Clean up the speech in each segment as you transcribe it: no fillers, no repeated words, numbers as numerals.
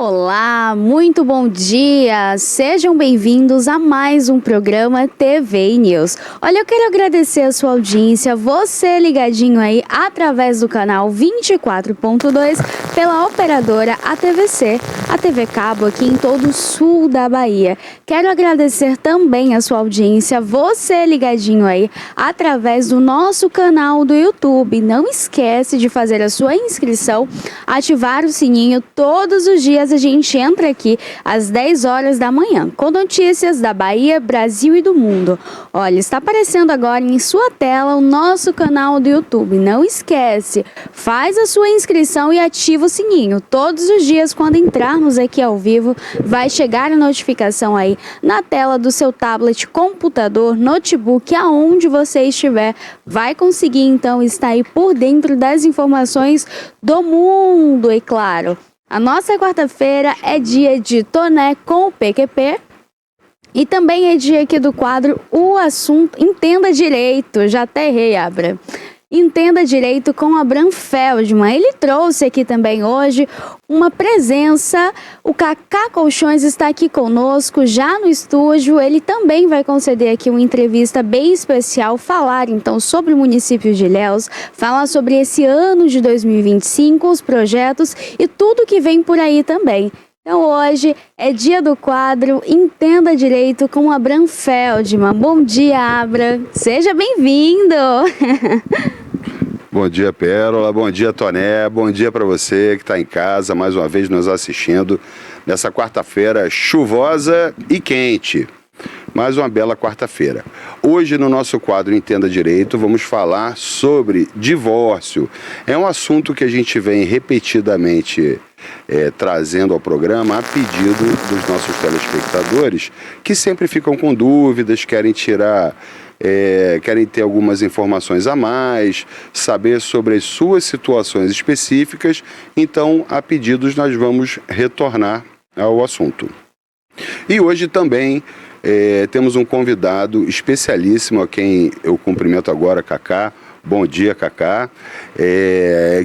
Olá, muito bom dia! Sejam bem-vindos a mais um programa TV News. Olha, eu quero agradecer a sua audiência, você ligadinho aí através do canal 24.2 pela operadora ATVC, a TV Cabo aqui em todo o sul da Bahia. Quero agradecer também a sua audiência, você ligadinho aí através do nosso canal do YouTube. Não esquece de fazer a sua inscrição, ativar o sininho. Todos os dias a gente entra aqui às 10 horas da manhã com notícias da Bahia, Brasil e do mundo. Olha, está aparecendo agora em sua tela o nosso canal do YouTube. Não esquece, faz a sua inscrição e ativa o sininho. Todos os dias, quando entrarmos aqui ao vivo, vai chegar a notificação aí na tela do seu tablet, computador, notebook, aonde você estiver. Vai conseguir então estar aí por dentro das informações do mundo, e claro. A nossa quarta-feira é dia de Toné com o PQP e também é dia aqui do quadro O Assunto Entenda Direito. Já até errei, Abra. Entenda Direito com Abraham Feldman. Ele trouxe aqui também hoje uma presença. O Kaká Colchões está aqui conosco já no estúdio. Ele também vai conceder aqui uma entrevista bem especial, falar então sobre o município de Ilhéus, falar sobre esse ano de 2025, os projetos e tudo que vem por aí também. Então hoje é dia do quadro Entenda Direito com Abraham Feldman. Bom dia, Abra. Seja bem-vindo. Bom dia, Pérola. Bom dia, Toné. Bom dia para você que está em casa, mais uma vez nos assistindo nessa quarta-feira chuvosa e quente. Mais uma bela quarta-feira. Hoje, no nosso quadro Entenda Direito, vamos falar sobre divórcio. É um assunto que a gente vem repetidamente trazendo ao programa a pedido dos nossos telespectadores, que sempre ficam com dúvidas, querem ter algumas informações a mais, saber sobre as suas situações específicas. Então, a pedidos, nós vamos retornar ao assunto. E hoje também temos um convidado especialíssimo, a quem eu cumprimento agora, Kaká. Bom dia, Kaká,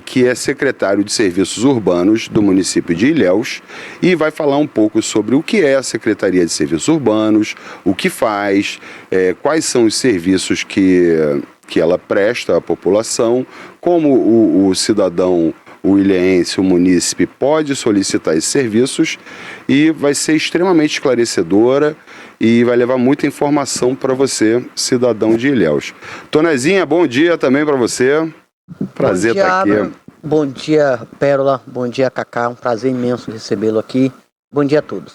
que é secretário de Serviços Urbanos do município de Ilhéus e vai falar um pouco sobre o que é a Secretaria de Serviços Urbanos, o que faz, quais são os serviços que ela presta à população, como o cidadão, o ilhéense, o munícipe pode solicitar esses serviços, e vai ser extremamente esclarecedora e vai levar muita informação para você, cidadão de Ilhéus. Tonezinha, bom dia também para você. Prazer estar aqui. Bom dia, Pérola. Bom dia, Kaká. Um prazer imenso recebê-lo aqui. Bom dia a todos.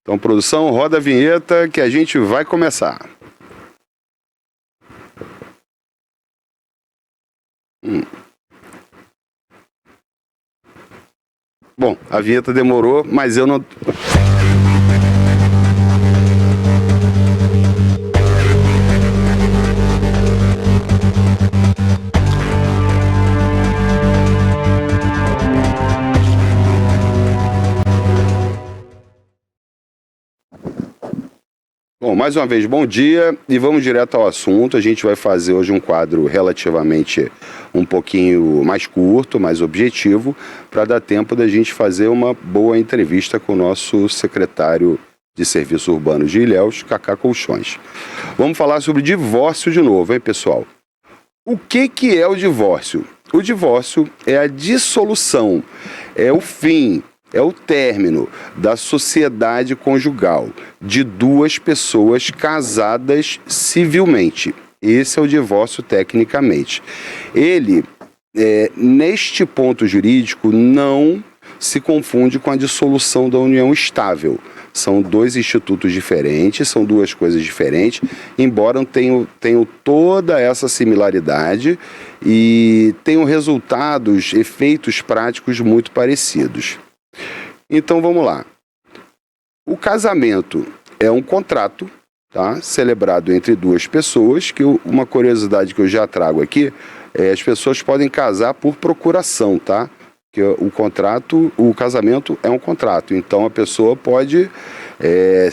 Então, produção, roda a vinheta que a gente vai começar. Bom, a vinheta demorou, mas eu não... Bom, mais uma vez, bom dia e vamos direto ao assunto. A gente vai fazer hoje um quadro relativamente um pouquinho mais curto, mais objetivo, para dar tempo da gente fazer uma boa entrevista com o nosso secretário de Serviços Urbanos de Ilhéus, Kaká Colchões. Vamos falar sobre divórcio de novo, hein, pessoal? O que é o divórcio? O divórcio é a dissolução, é o fim, é o término da sociedade conjugal de duas pessoas casadas civilmente. Esse é o divórcio tecnicamente. Ele, neste ponto jurídico, não se confunde com a dissolução da união estável. São dois institutos diferentes, são duas coisas diferentes, embora tenham toda essa similaridade e tenham resultados, efeitos práticos muito parecidos. Então vamos lá. O casamento é um contrato, tá, celebrado entre duas pessoas, que uma curiosidade que eu já trago aqui, as pessoas podem casar por procuração, tá? Que o casamento é um contrato, então a pessoa pode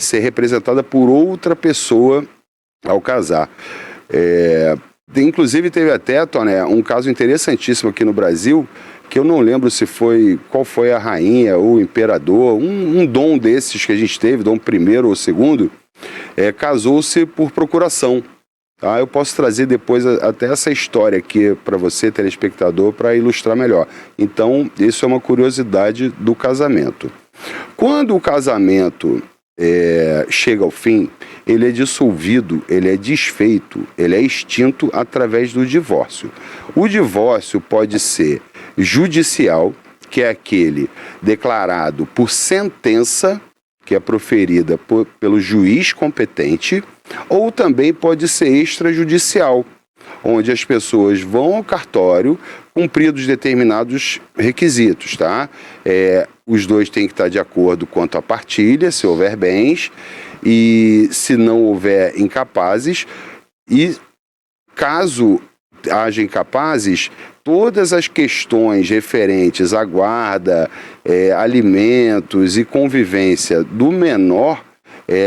ser representada por outra pessoa ao casar. Inclusive teve até, Toné, um caso interessantíssimo aqui no Brasil, que eu não lembro qual foi a rainha ou o imperador, um dom desses que a gente teve, dom primeiro ou segundo, casou-se por procuração. Tá? Eu posso trazer depois até essa história aqui para você, telespectador, para ilustrar melhor. Então, isso é uma curiosidade do casamento. Quando o casamento chega ao fim, ele é dissolvido, ele é desfeito, ele é extinto através do divórcio. O divórcio pode ser judicial, que é aquele declarado por sentença, que é proferida pelo juiz competente, ou também pode ser extrajudicial, onde as pessoas vão ao cartório cumpridos determinados requisitos, tá? Os dois têm que estar de acordo quanto à partilha, se houver bens, e se não houver incapazes, e caso haja incapazes, todas as questões referentes à guarda, alimentos e convivência do menor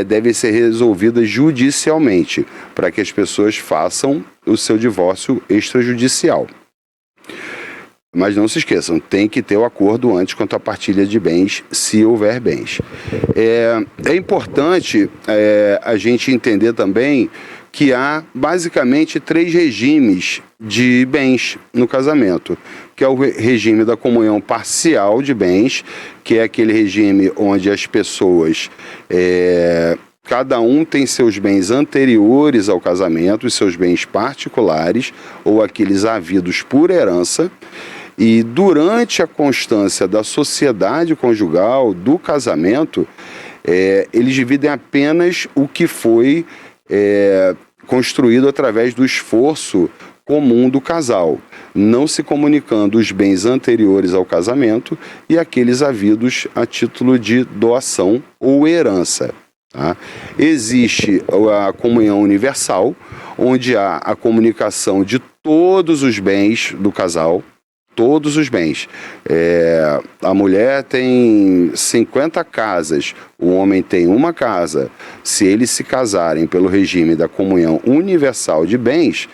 devem ser resolvidas judicialmente, para que as pessoas façam o seu divórcio extrajudicial. Mas não se esqueçam, tem que ter o acordo antes quanto à partilha de bens, se houver bens. É importante a gente entender também que há basicamente 3 regimes de bens no casamento, que é o regime da comunhão parcial de bens, que é aquele regime onde as pessoas, cada um tem seus bens anteriores ao casamento, os seus bens particulares ou aqueles havidos por herança, e durante a constância da sociedade conjugal, do casamento, eles dividem apenas o que foi construído através do esforço comum do casal, não se comunicando os bens anteriores ao casamento e aqueles havidos a título de doação ou herança. Tá? Existe a comunhão universal, onde há a comunicação de todos os bens do casal, todos os bens. A mulher tem 50 casas, o homem tem uma casa. Se eles se casarem pelo regime da comunhão universal de bens,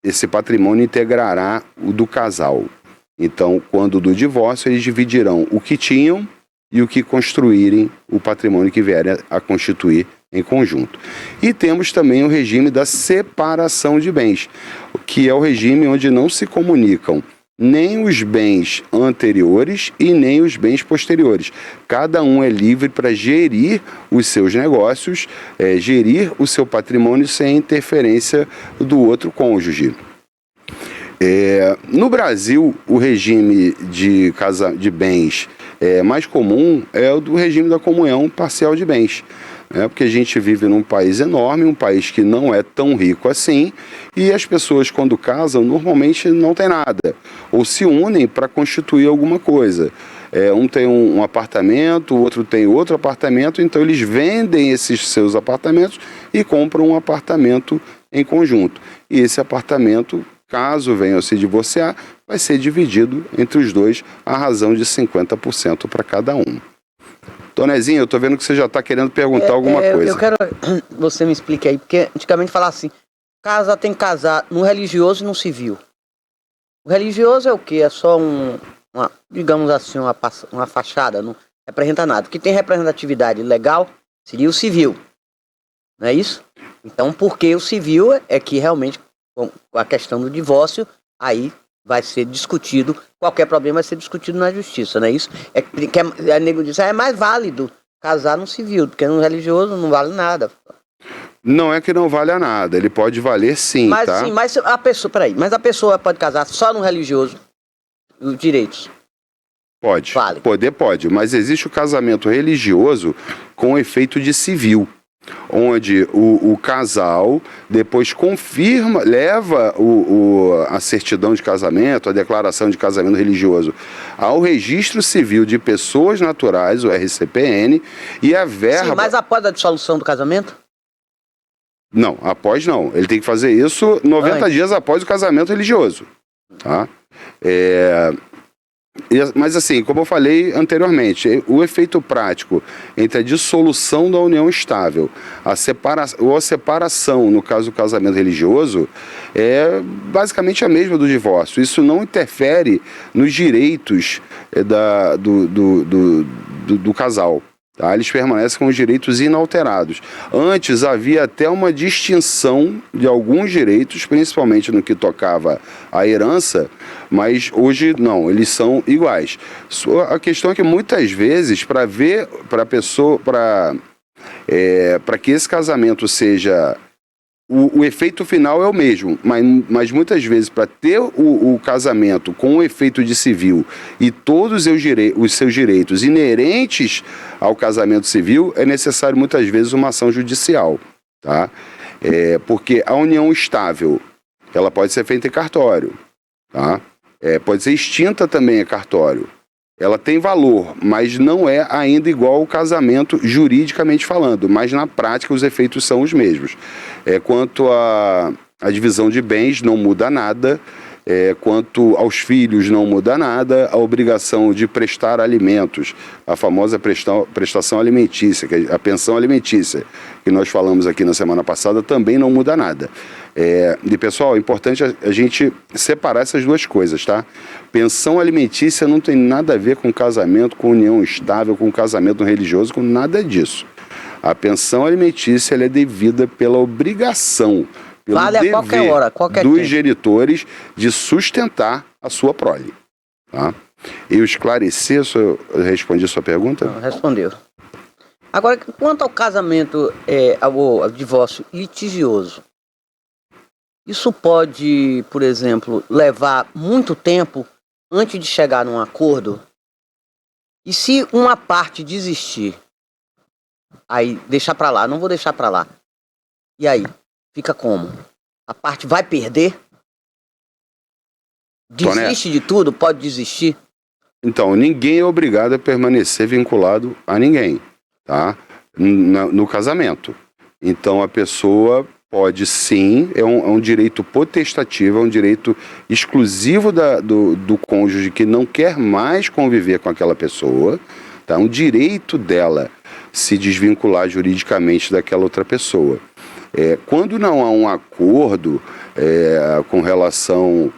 esse patrimônio integrará o do casal. Então, quando do divórcio, eles dividirão o que tinham e o que construírem o patrimônio que vierem a constituir em conjunto. E temos também o regime da separação de bens, que é o regime onde não se comunicam nem os bens anteriores e nem os bens posteriores. Cada um é livre para gerir os seus negócios, gerir o seu patrimônio sem interferência do outro cônjuge. No Brasil, o regime de bens mais comum é o do regime da comunhão parcial de bens. Porque a gente vive num país enorme, um país que não é tão rico assim, e as pessoas, quando casam, normalmente não tem nada, ou se unem para constituir alguma coisa. Um tem um apartamento, o outro tem outro apartamento, então eles vendem esses seus apartamentos e compram um apartamento em conjunto. E esse apartamento, caso venham a se divorciar, vai ser dividido entre os dois à razão de 50% para cada um. Tonezinho, eu tô vendo que você já está querendo perguntar alguma coisa. Eu quero você me explique aí, porque antigamente falava assim, casa tem que casar no religioso e no civil. O religioso é o quê? É só digamos assim, uma fachada, não representa nada. O que tem representatividade legal seria o civil, não é isso? Então, porque o civil é que realmente, com a questão do divórcio, aí vai ser discutido, qualquer problema vai ser discutido na justiça, não é isso? A nego diz, é mais válido casar no civil, porque no religioso não vale nada. Não é que não vale nada, ele pode valer sim, mas, tá? Sim, mas a pessoa pode casar só no religioso, os direitos? Pode, vale. Pode, mas existe o casamento religioso com efeito de civil, onde o casal depois confirma, leva a certidão de casamento, a declaração de casamento religioso ao registro civil de pessoas naturais, o RCPN, e a verba... Sim, mas após a dissolução do casamento? Não, após não. Ele tem que fazer isso 90 dias após o casamento religioso. Tá? Mas assim, como eu falei anteriormente, o efeito prático entre a dissolução da união estável ou a separação, no caso do casamento religioso, é basicamente a mesma do divórcio. Isso não interfere nos direitos do casal. Tá? Eles permanecem com os direitos inalterados. Antes havia até uma distinção de alguns direitos, principalmente no que tocava à herança, mas hoje não, eles são iguais. A questão é que muitas vezes, para que esse casamento seja... O efeito final é o mesmo, mas muitas vezes, para ter o casamento com o efeito de civil e todos os seus direitos inerentes ao casamento civil, é necessário muitas vezes uma ação judicial. Tá? Porque a união estável, ela pode ser feita em cartório. Tá? Pode ser extinta também em cartório. Ela tem valor, mas não é ainda igual ao casamento juridicamente falando, mas na prática os efeitos são os mesmos. Quanto à divisão de bens, não muda nada. Quanto aos filhos, não muda nada. A obrigação de prestar alimentos, a famosa prestação alimentícia, a pensão alimentícia, que nós falamos aqui na semana passada, também não muda nada. E pessoal, é importante a gente separar essas duas coisas, tá? Pensão alimentícia não tem nada a ver com casamento, com união estável, com casamento religioso, com nada disso. A pensão alimentícia ela é devida pela obrigação, pelo dever qualquer hora, qualquer dos tempo. Genitores de sustentar a sua prole. Tá? Eu esclareci, eu respondi a sua pergunta? Não, respondeu. Agora, quanto ao casamento, ao divórcio litigioso, isso pode, por exemplo, levar muito tempo antes de chegar num acordo? E se uma parte desistir, aí deixar pra lá, não vou deixar pra lá. E aí, fica como? A parte vai perder? Desiste de tudo? Pode desistir? Então, ninguém é obrigado a permanecer vinculado a ninguém, tá? No casamento. Então, a pessoa pode sim, é um direito potestativo, é um direito exclusivo do cônjuge que não quer mais conviver com aquela pessoa, tá? É um direito dela se desvincular juridicamente daquela outra pessoa. Quando não há um acordo com relação...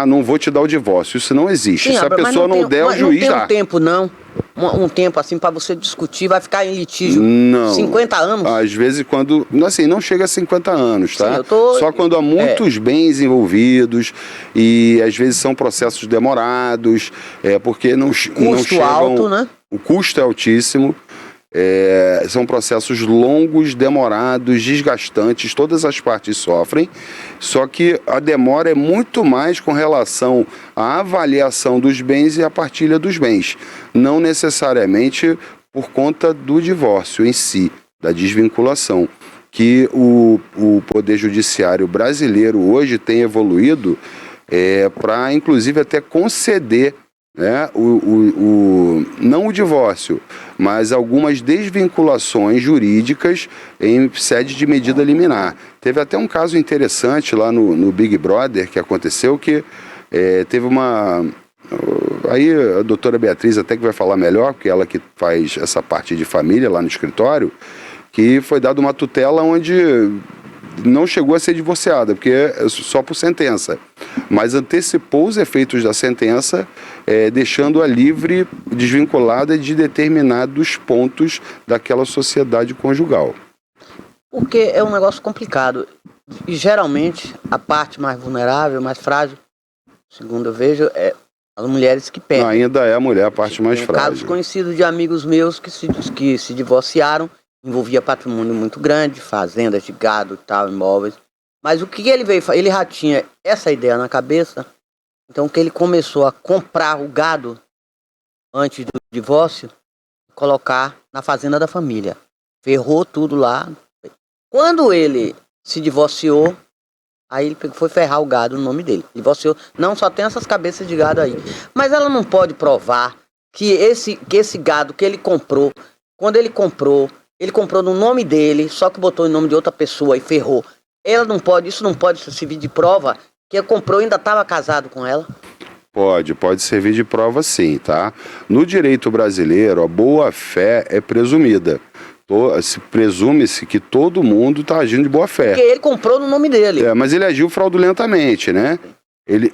não vou te dar o divórcio, isso não existe. Sim, se a pessoa não der, o juiz dá. Não tem um tempo, não. Um tempo assim para você discutir, vai ficar em litígio. Não. 50 anos? Às vezes quando... Assim, não chega a 50 anos, tá? Sim, Só quando há muitos bens envolvidos e às vezes são processos demorados, porque não chegam... Custo alto, né? O custo é altíssimo. São processos longos, demorados, desgastantes, todas as partes sofrem, só que a demora é muito mais com relação à avaliação dos bens e à partilha dos bens, não necessariamente por conta do divórcio em si, da desvinculação, que o Poder Judiciário brasileiro hoje tem evoluído para, inclusive, até conceder, né, não o divórcio, mas algumas desvinculações jurídicas em sede de medida liminar. Teve até um caso interessante lá no Big Brother que aconteceu, que teve uma... Aí a doutora Beatriz até que vai falar melhor, porque ela que faz essa parte de família lá no escritório, que foi dada uma tutela onde não chegou a ser divorciada, porque é só por sentença, mas antecipou os efeitos da sentença, deixando-a livre, desvinculada de determinados pontos daquela sociedade conjugal. Porque é um negócio complicado. E geralmente a parte mais vulnerável, mais frágil, segundo eu vejo, é as mulheres que perdem. Ainda é a mulher a parte mais frágil. Casos conhecidos de amigos meus que se divorciaram, envolvia patrimônio muito grande, fazendas de gado e tal, imóveis. Mas o que ele veio fazer? Ele já tinha essa ideia na cabeça, então que ele começou a comprar o gado antes do divórcio, colocar na fazenda da família. Ferrou tudo lá. Quando ele se divorciou, aí ele foi ferrar o gado no nome dele. Divorciou, não só tem essas cabeças de gado aí. Mas ela não pode provar que esse gado que ele comprou, quando ele comprou no nome dele, só que botou em nome de outra pessoa e ferrou. Isso não pode servir de prova que ele comprou e ainda estava casado com ela. Pode servir de prova sim, tá? No direito brasileiro, a boa-fé é presumida. Presume-se que todo mundo está agindo de boa-fé. Porque ele comprou no nome dele. Mas ele agiu fraudulentamente, né? Ele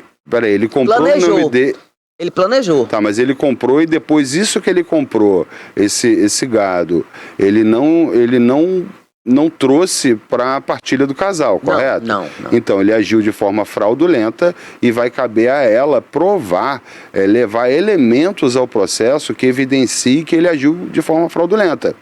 comprou Planejou. no nome dele. Ele planejou. Tá, mas ele comprou e depois isso que ele comprou, esse gado, ele não trouxe para a partilha do casal, correto? Não. Então, ele agiu de forma fraudulenta e vai caber a ela provar, levar elementos ao processo que evidenciem que ele agiu de forma fraudulenta.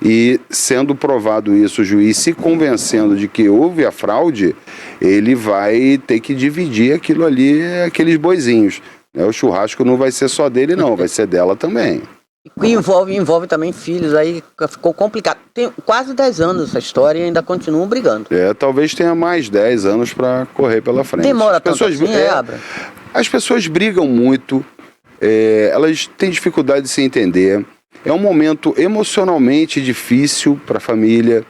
E sendo provado isso, o juiz se convencendo de que houve a fraude, ele vai ter que dividir aquilo ali, aqueles boizinhos. O churrasco não vai ser só dele, não, vai ser dela também. E envolve também filhos, aí ficou complicado. Tem quase 10 anos essa história e ainda continuam brigando. Talvez tenha mais 10 anos para correr pela frente. Demora tanto assim, Abra? As pessoas brigam muito, elas têm dificuldade de se entender. É um momento emocionalmente difícil para a família.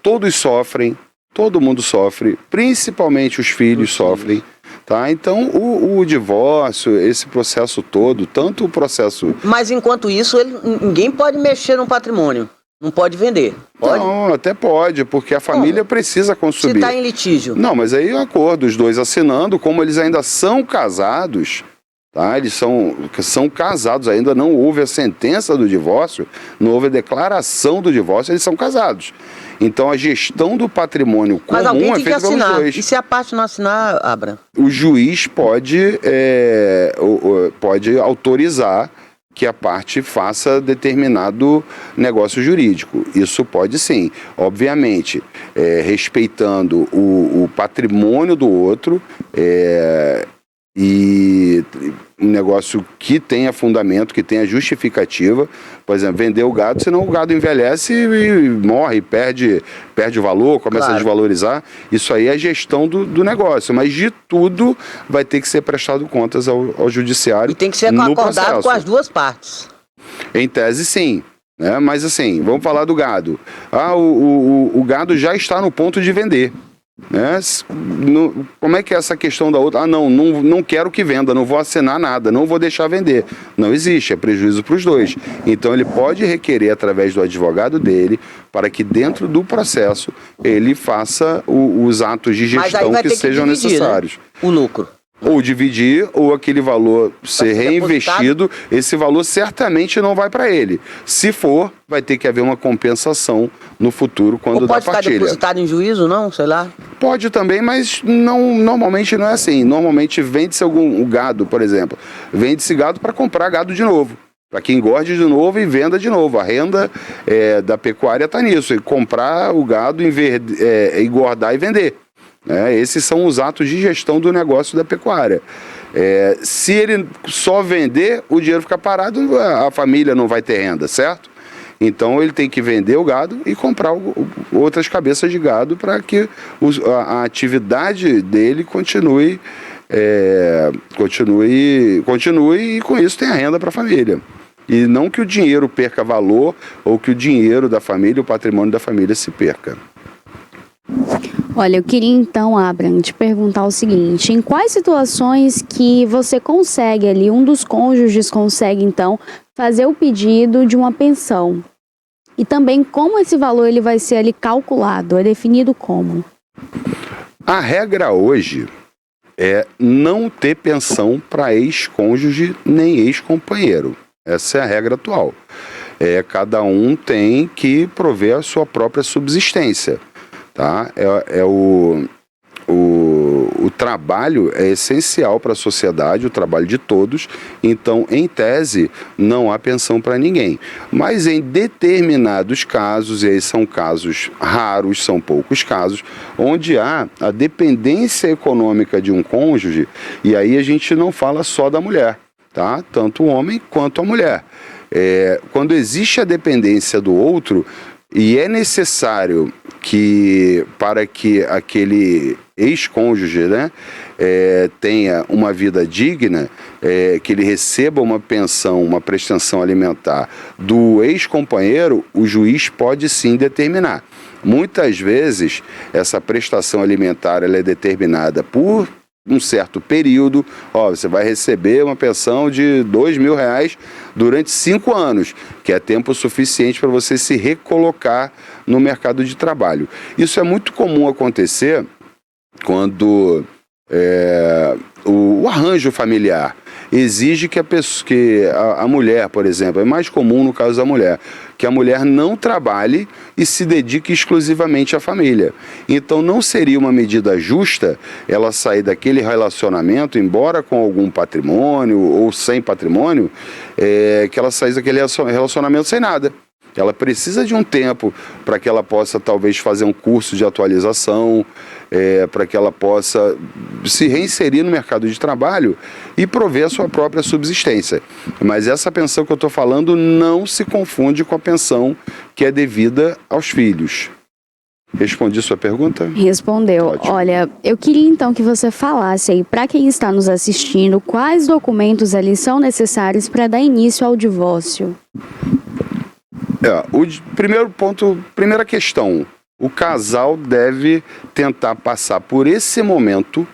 Todos sofrem, todo mundo sofre, principalmente os filhos sofrem. Tá? Então, o divórcio, esse processo todo, tanto o processo... Mas enquanto isso, ninguém pode mexer no patrimônio, não pode vender. Pode? Não, até pode, porque a família precisa consumir. Se está em litígio. Não, mas aí é um acordo, os dois assinando, como eles ainda são casados, tá? Eles são casados, ainda não houve a sentença do divórcio, não houve a declaração do divórcio, eles são casados. Então a gestão do patrimônio comum mas alguém tem é feita que assinar. pelos dois. E se a parte não assinar, Abra? O juiz pode autorizar que a parte faça determinado negócio jurídico. Isso pode sim, obviamente, respeitando o patrimônio do outro e um negócio que tenha fundamento, que tenha justificativa. Por exemplo, vender o gado, senão o gado envelhece e morre, perde o valor, começa a desvalorizar. Isso aí é gestão do negócio, mas de tudo vai ter que ser prestado contas ao judiciário. E tem que ser acordado com as duas partes. Em tese, sim. Mas assim, vamos falar do gado. O gado já está no ponto de vender. Como é que é essa questão da outra? Não quero que venda, não vou assinar nada, não vou deixar vender. Não existe, é prejuízo para os dois. Então ele pode requerer através do advogado dele para que dentro do processo ele faça os atos de gestão que sejam necessários. Né? O lucro. Ou dividir, ou aquele valor ser reinvestido, esse valor certamente não vai para ele. Se for, vai ter que haver uma compensação no futuro quando dá partilha. Pode ficar depositado em juízo, não? Sei lá. Pode também, mas normalmente não é assim. Normalmente vende-se algum gado, por exemplo. Vende-se gado para comprar gado de novo. Para que engorde de novo e venda de novo. A renda da pecuária está nisso. Comprar o gado, engordar e vender. Esses são os atos de gestão do negócio da pecuária. Se ele só vender, o dinheiro fica parado, a família não vai ter renda, certo? Então ele tem que vender o gado e comprar outras cabeças de gado para que a atividade dele continue e com isso tenha renda para a família. E não que o dinheiro perca valor ou que o dinheiro da família, o patrimônio da família se perca. Olha, eu queria então, Abraham, te perguntar o seguinte: em quais situações que você consegue ali, um dos cônjuges consegue então fazer o pedido de uma pensão? E também como esse valor ele vai ser ali calculado, é definido como? A regra hoje é não ter pensão para ex-cônjuge nem ex-companheiro. Essa é a regra atual. Cada um tem que prover a sua própria subsistência. Tá? O trabalho é essencial para a sociedade, o trabalho de todos, então, em tese, não há pensão para ninguém. Mas em determinados casos, e aí são casos raros, são poucos casos, onde há a dependência econômica de um cônjuge, e aí a gente não fala só da mulher, tá? Tanto o homem quanto a mulher. Quando existe a dependência do outro, e é necessário que, para que aquele ex-cônjuge, né, tenha uma vida digna, que ele receba uma pensão, uma prestação alimentar do ex-companheiro, o juiz pode sim determinar. Muitas vezes, essa prestação alimentar ela é determinada por um certo período, ó, você vai receber uma pensão de R$ 2.000 durante 5 anos, que é tempo suficiente para você se recolocar no mercado de trabalho. Isso é muito comum acontecer quando o arranjo familiar exige que a mulher, por exemplo, é mais comum no caso da mulher, que a mulher não trabalhe e se dedique exclusivamente à família. Então não seria uma medida justa ela sair daquele relacionamento, embora com algum patrimônio ou sem patrimônio, que ela saísse daquele relacionamento sem nada. Ela precisa de um tempo para que ela possa talvez fazer um curso de atualização, para que ela possa se reinserir no mercado de trabalho e prover a sua própria subsistência. Mas essa pensão que eu estou falando não se confunde com a pensão que é devida aos filhos. Respondi sua pergunta? Respondeu. Ótimo. Olha, eu queria então que você falasse aí para quem está nos assistindo quais documentos ali são necessários para dar início ao divórcio. O primeiro ponto, primeira questão, o casal deve tentar passar por esse momento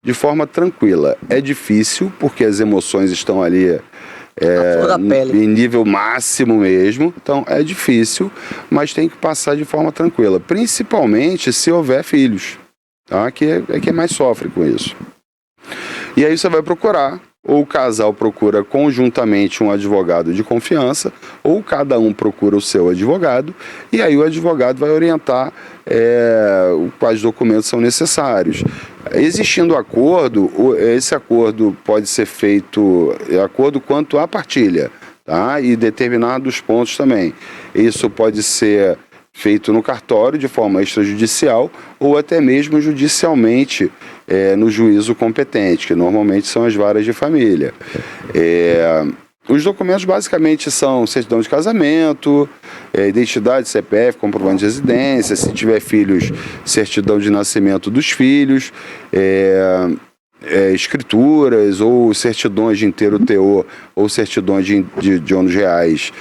de forma tranquila. É difícil, porque as emoções estão ali flor da pele. em nível máximo mesmo, então é difícil, mas tem que passar de forma tranquila, principalmente se houver filhos, tá? Que é quem mais sofre com isso. E aí você vai procurar, ou o casal procura conjuntamente um advogado de confiança, ou cada um procura o seu advogado, e aí o advogado vai orientar quais documentos são necessários. Existindo acordo, esse acordo pode ser feito acordo quanto à partilha, tá? E determinados pontos também. Isso pode ser feito no cartório de forma extrajudicial ou até mesmo judicialmente no juízo competente, que normalmente são as varas de família. Os documentos basicamente são certidão de casamento, identidade, CPF, comprovante de residência, se tiver filhos, certidão de nascimento dos filhos, escrituras ou certidões de inteiro teor ou certidões de ônus reais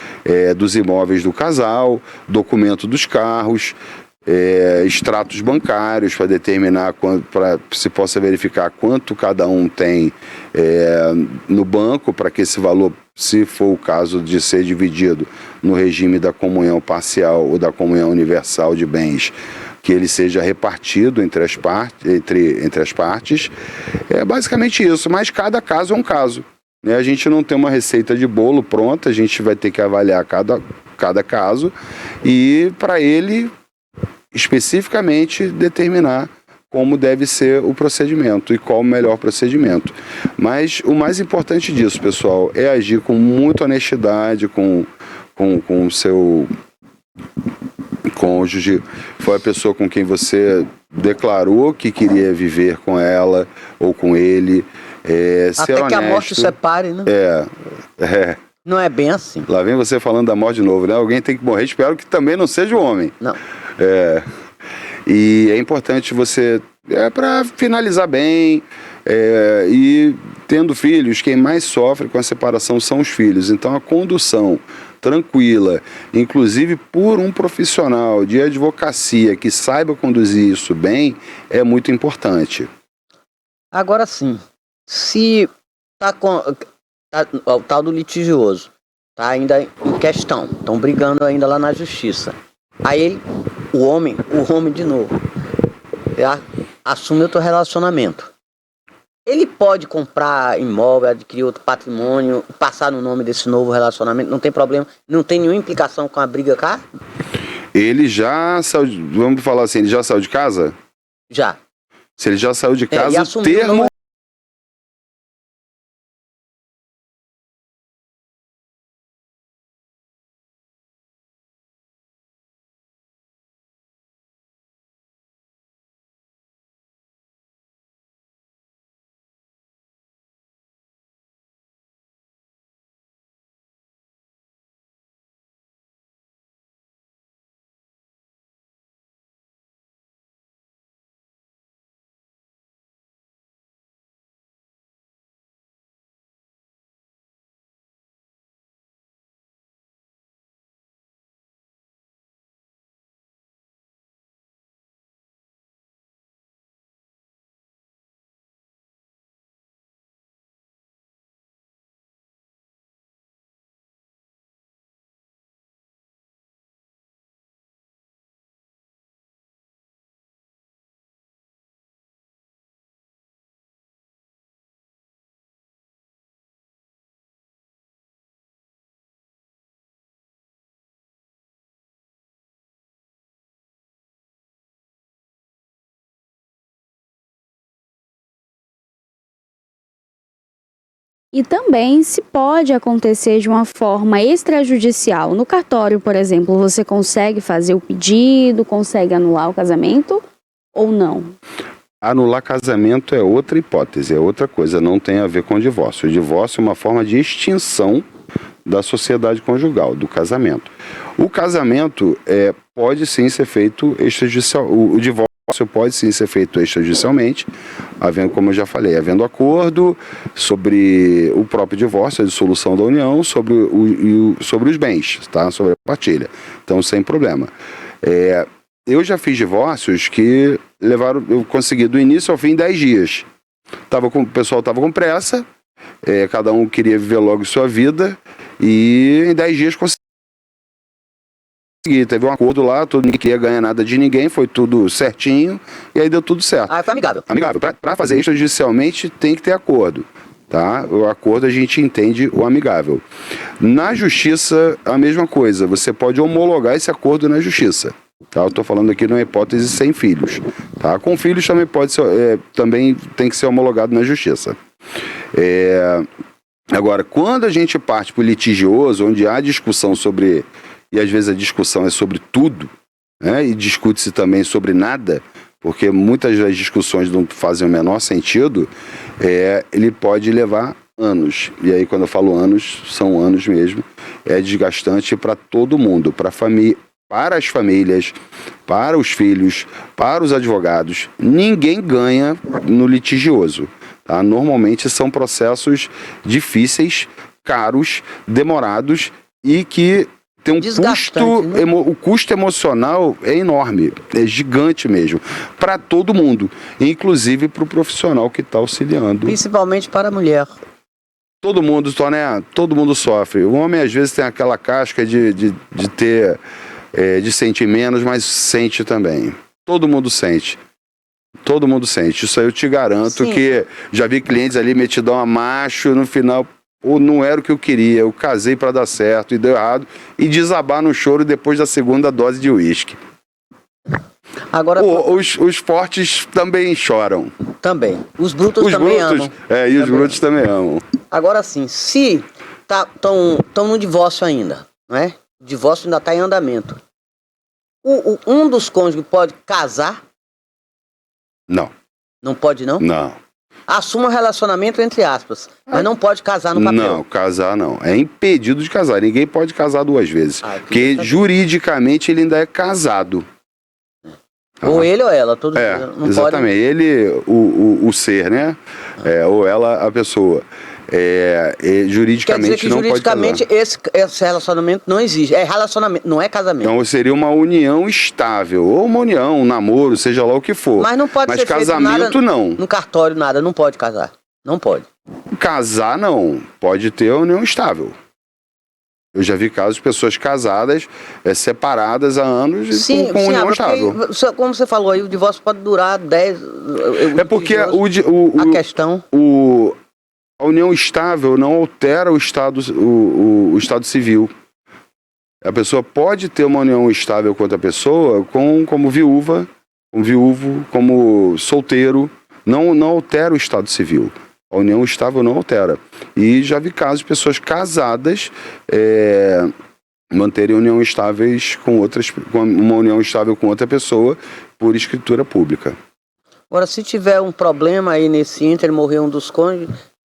dos imóveis do casal, documento dos carros, extratos bancários para determinar, para se possa verificar quanto cada um tem no banco, para que esse valor, se for o caso de ser dividido no regime da comunhão parcial ou da comunhão universal de bens, que ele seja repartido entre as partes. É basicamente isso, mas cada caso é um caso, né? A gente não tem uma receita de bolo pronta, a gente vai ter que avaliar cada caso e, para ele, especificamente, determinar como deve ser o procedimento e qual o melhor procedimento. Mas o mais importante disso, pessoal, é agir com muita honestidade, com o seu cônjuge, foi a pessoa com quem você declarou que queria viver com ela ou com ele. Até que a morte separe, né? Não é bem assim. Lá vem você falando da morte de novo, né? Alguém tem que morrer, espero que também não seja o homem. Não. E é importante você, para finalizar bem, e tendo filhos, quem mais sofre com a separação são os filhos. Então a condução tranquila, inclusive por um profissional de advocacia que saiba conduzir isso bem, é muito importante. Agora sim, se o tal do litigioso tá ainda em questão, estão brigando ainda lá na justiça. Aí o homem de novo, assume outro relacionamento. Ele pode comprar imóvel, adquirir outro patrimônio, passar no nome desse novo relacionamento, não tem problema, não tem nenhuma implicação com a briga cá? Ele já saiu, vamos falar assim, ele já saiu de casa? Já. Se ele já saiu de casa, o assumiu termo E também se pode acontecer de uma forma extrajudicial. No cartório, por exemplo, você consegue fazer o pedido, consegue anular o casamento ou não? Anular casamento é outra hipótese, é outra coisa, não tem a ver com o divórcio. O divórcio é uma forma de extinção da sociedade conjugal, do casamento. O casamento pode sim ser feito extrajudicial. O divórcio pode sim ser feito extrajudicialmente, havendo, como eu já falei, havendo acordo sobre o próprio divórcio, a dissolução da união, sobre os bens, tá? Sobre a partilha. Então, sem problema. Eu já fiz divórcios que eu consegui do início ao fim em 10 dias. O pessoal estava com pressa, cada um queria viver logo sua vida, e em 10 dias consegui. Teve um acordo lá, ninguém queria ganhar nada de ninguém, foi tudo certinho, e aí deu tudo certo. Foi amigável. Amigável. Para fazer extrajudicialmente tem que ter acordo. Tá? O acordo a gente entende o amigável. Na justiça, a mesma coisa. Você pode homologar esse acordo na justiça. Tá? Eu estou falando aqui numa hipótese sem filhos. Tá? Com filhos também pode ser, também tem que ser homologado na justiça. Agora, quando a gente parte para o litigioso, onde há discussão sobre, e às vezes a discussão é sobre tudo, né? E discute-se também sobre nada, porque muitas das discussões não fazem o menor sentido, ele pode levar anos. E aí, quando eu falo anos, são anos mesmo. É desgastante para todo mundo, para as famílias, para os filhos, para os advogados. Ninguém ganha no litigioso. Tá? Normalmente são processos difíceis, caros, demorados e que tem um custo, né? O custo emocional é enorme, é gigante mesmo, para todo mundo, inclusive para o profissional que está auxiliando. Principalmente para a mulher. Todo mundo, Toné, todo mundo sofre. O homem às vezes tem aquela casca de sentir menos, mas sente também. Todo mundo sente. Todo mundo sente. Isso aí eu te garanto. Sim. Que já vi clientes ali metidão a macho, no final, não era o que eu queria. Eu casei para dar certo e deu errado. E desabar no choro depois da segunda dose de uísque. Agora, os fortes também choram. Também. Os brutos também amam. E os brutos também amam. Agora sim, se estão no divórcio ainda, não é? O divórcio ainda está em andamento. Um dos cônjuges pode casar? Não. Não pode, não? Não. Assuma um relacionamento entre aspas, mas não pode casar no papel. Não, casar não. É impedido de casar. Ninguém pode casar 2 vezes. Porque juridicamente ele ainda é casado. Ou ele ou ela, todos não exatamente. Pode... Ele, o ser, né? Ou ela, a pessoa. Juridicamente. Quer dizer que não juridicamente pode casar. esse relacionamento não existe. É relacionamento, não é casamento. Então seria uma união estável, ou uma união, um namoro, seja lá o que for. Mas não pode ser casamento feito nada, não. No cartório nada, não pode casar. Não pode. Casar não, pode ter união estável. Eu já vi casos de pessoas casadas, separadas há anos sim, com união estável. Como você falou aí, o divórcio pode durar 10... porque a questão... A união estável não altera o estado civil. A pessoa pode ter uma união estável com outra pessoa como viúva, como viúvo, como solteiro. Não altera o estado civil. A união estável não altera. E já vi casos de pessoas casadas manterem união estáveis uma união estável com outra pessoa por escritura pública. Agora, se tiver um problema aí nesse ínter, morrer um dos cônjuges...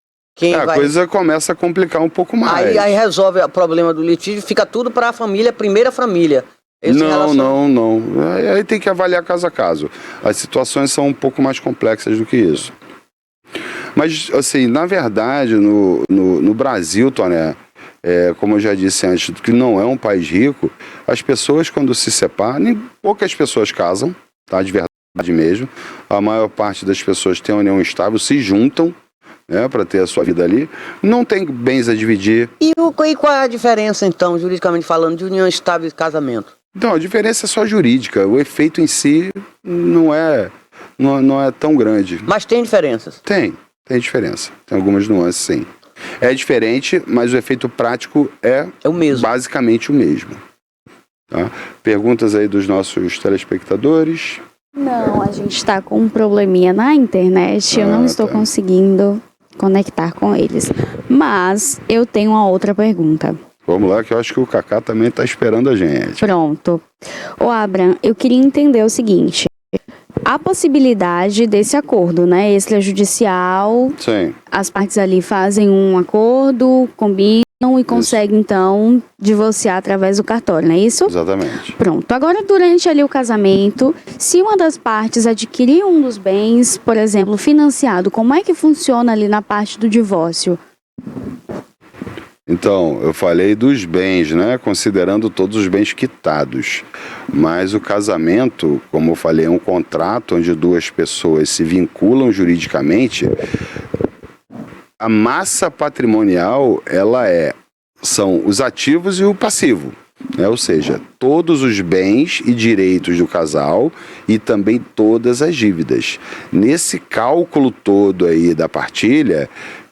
A coisa começa a complicar um pouco mais. Aí resolve o problema do litígio, fica tudo para a família, primeira família. Não. Aí tem que avaliar caso a caso. As situações são um pouco mais complexas do que isso. Mas, assim, na verdade, no Brasil, Toné, como eu já disse antes, que não é um país rico, as pessoas, quando se separam, poucas pessoas casam, tá? De verdade mesmo. A maior parte das pessoas tem união estável, se juntam, para ter a sua vida ali, não tem bens a dividir. E qual é a diferença, então, juridicamente falando, de união estável e casamento? Então, a diferença é só jurídica, o efeito em si não é tão grande. Mas tem diferenças? Tem diferença, tem algumas nuances, sim. É diferente, mas o efeito prático é o mesmo. Basicamente o mesmo. Tá? Perguntas aí dos nossos telespectadores? Não, a gente está com um probleminha na internet, eu não estou conseguindo conectar com eles. Mas eu tenho uma outra pergunta. Vamos lá, que eu acho que o Cacá também está esperando a gente. Pronto. Ô, Abraham, eu queria entender o seguinte. A possibilidade desse acordo, né, extrajudicial, Sim. as partes ali fazem um acordo, combinam e conseguem, então, divorciar através do cartório, não é isso? Exatamente. Pronto. Agora, durante ali o casamento, se uma das partes adquirir um dos bens, por exemplo, financiado, como é que funciona ali na parte do divórcio? Então, eu falei dos bens, né? Considerando todos os bens quitados. Mas o casamento, como eu falei, é um contrato onde duas pessoas se vinculam juridicamente. A massa patrimonial, são os ativos e o passivo. Né? Ou seja, todos os bens e direitos do casal e também todas as dívidas. Nesse cálculo todo aí da partilha,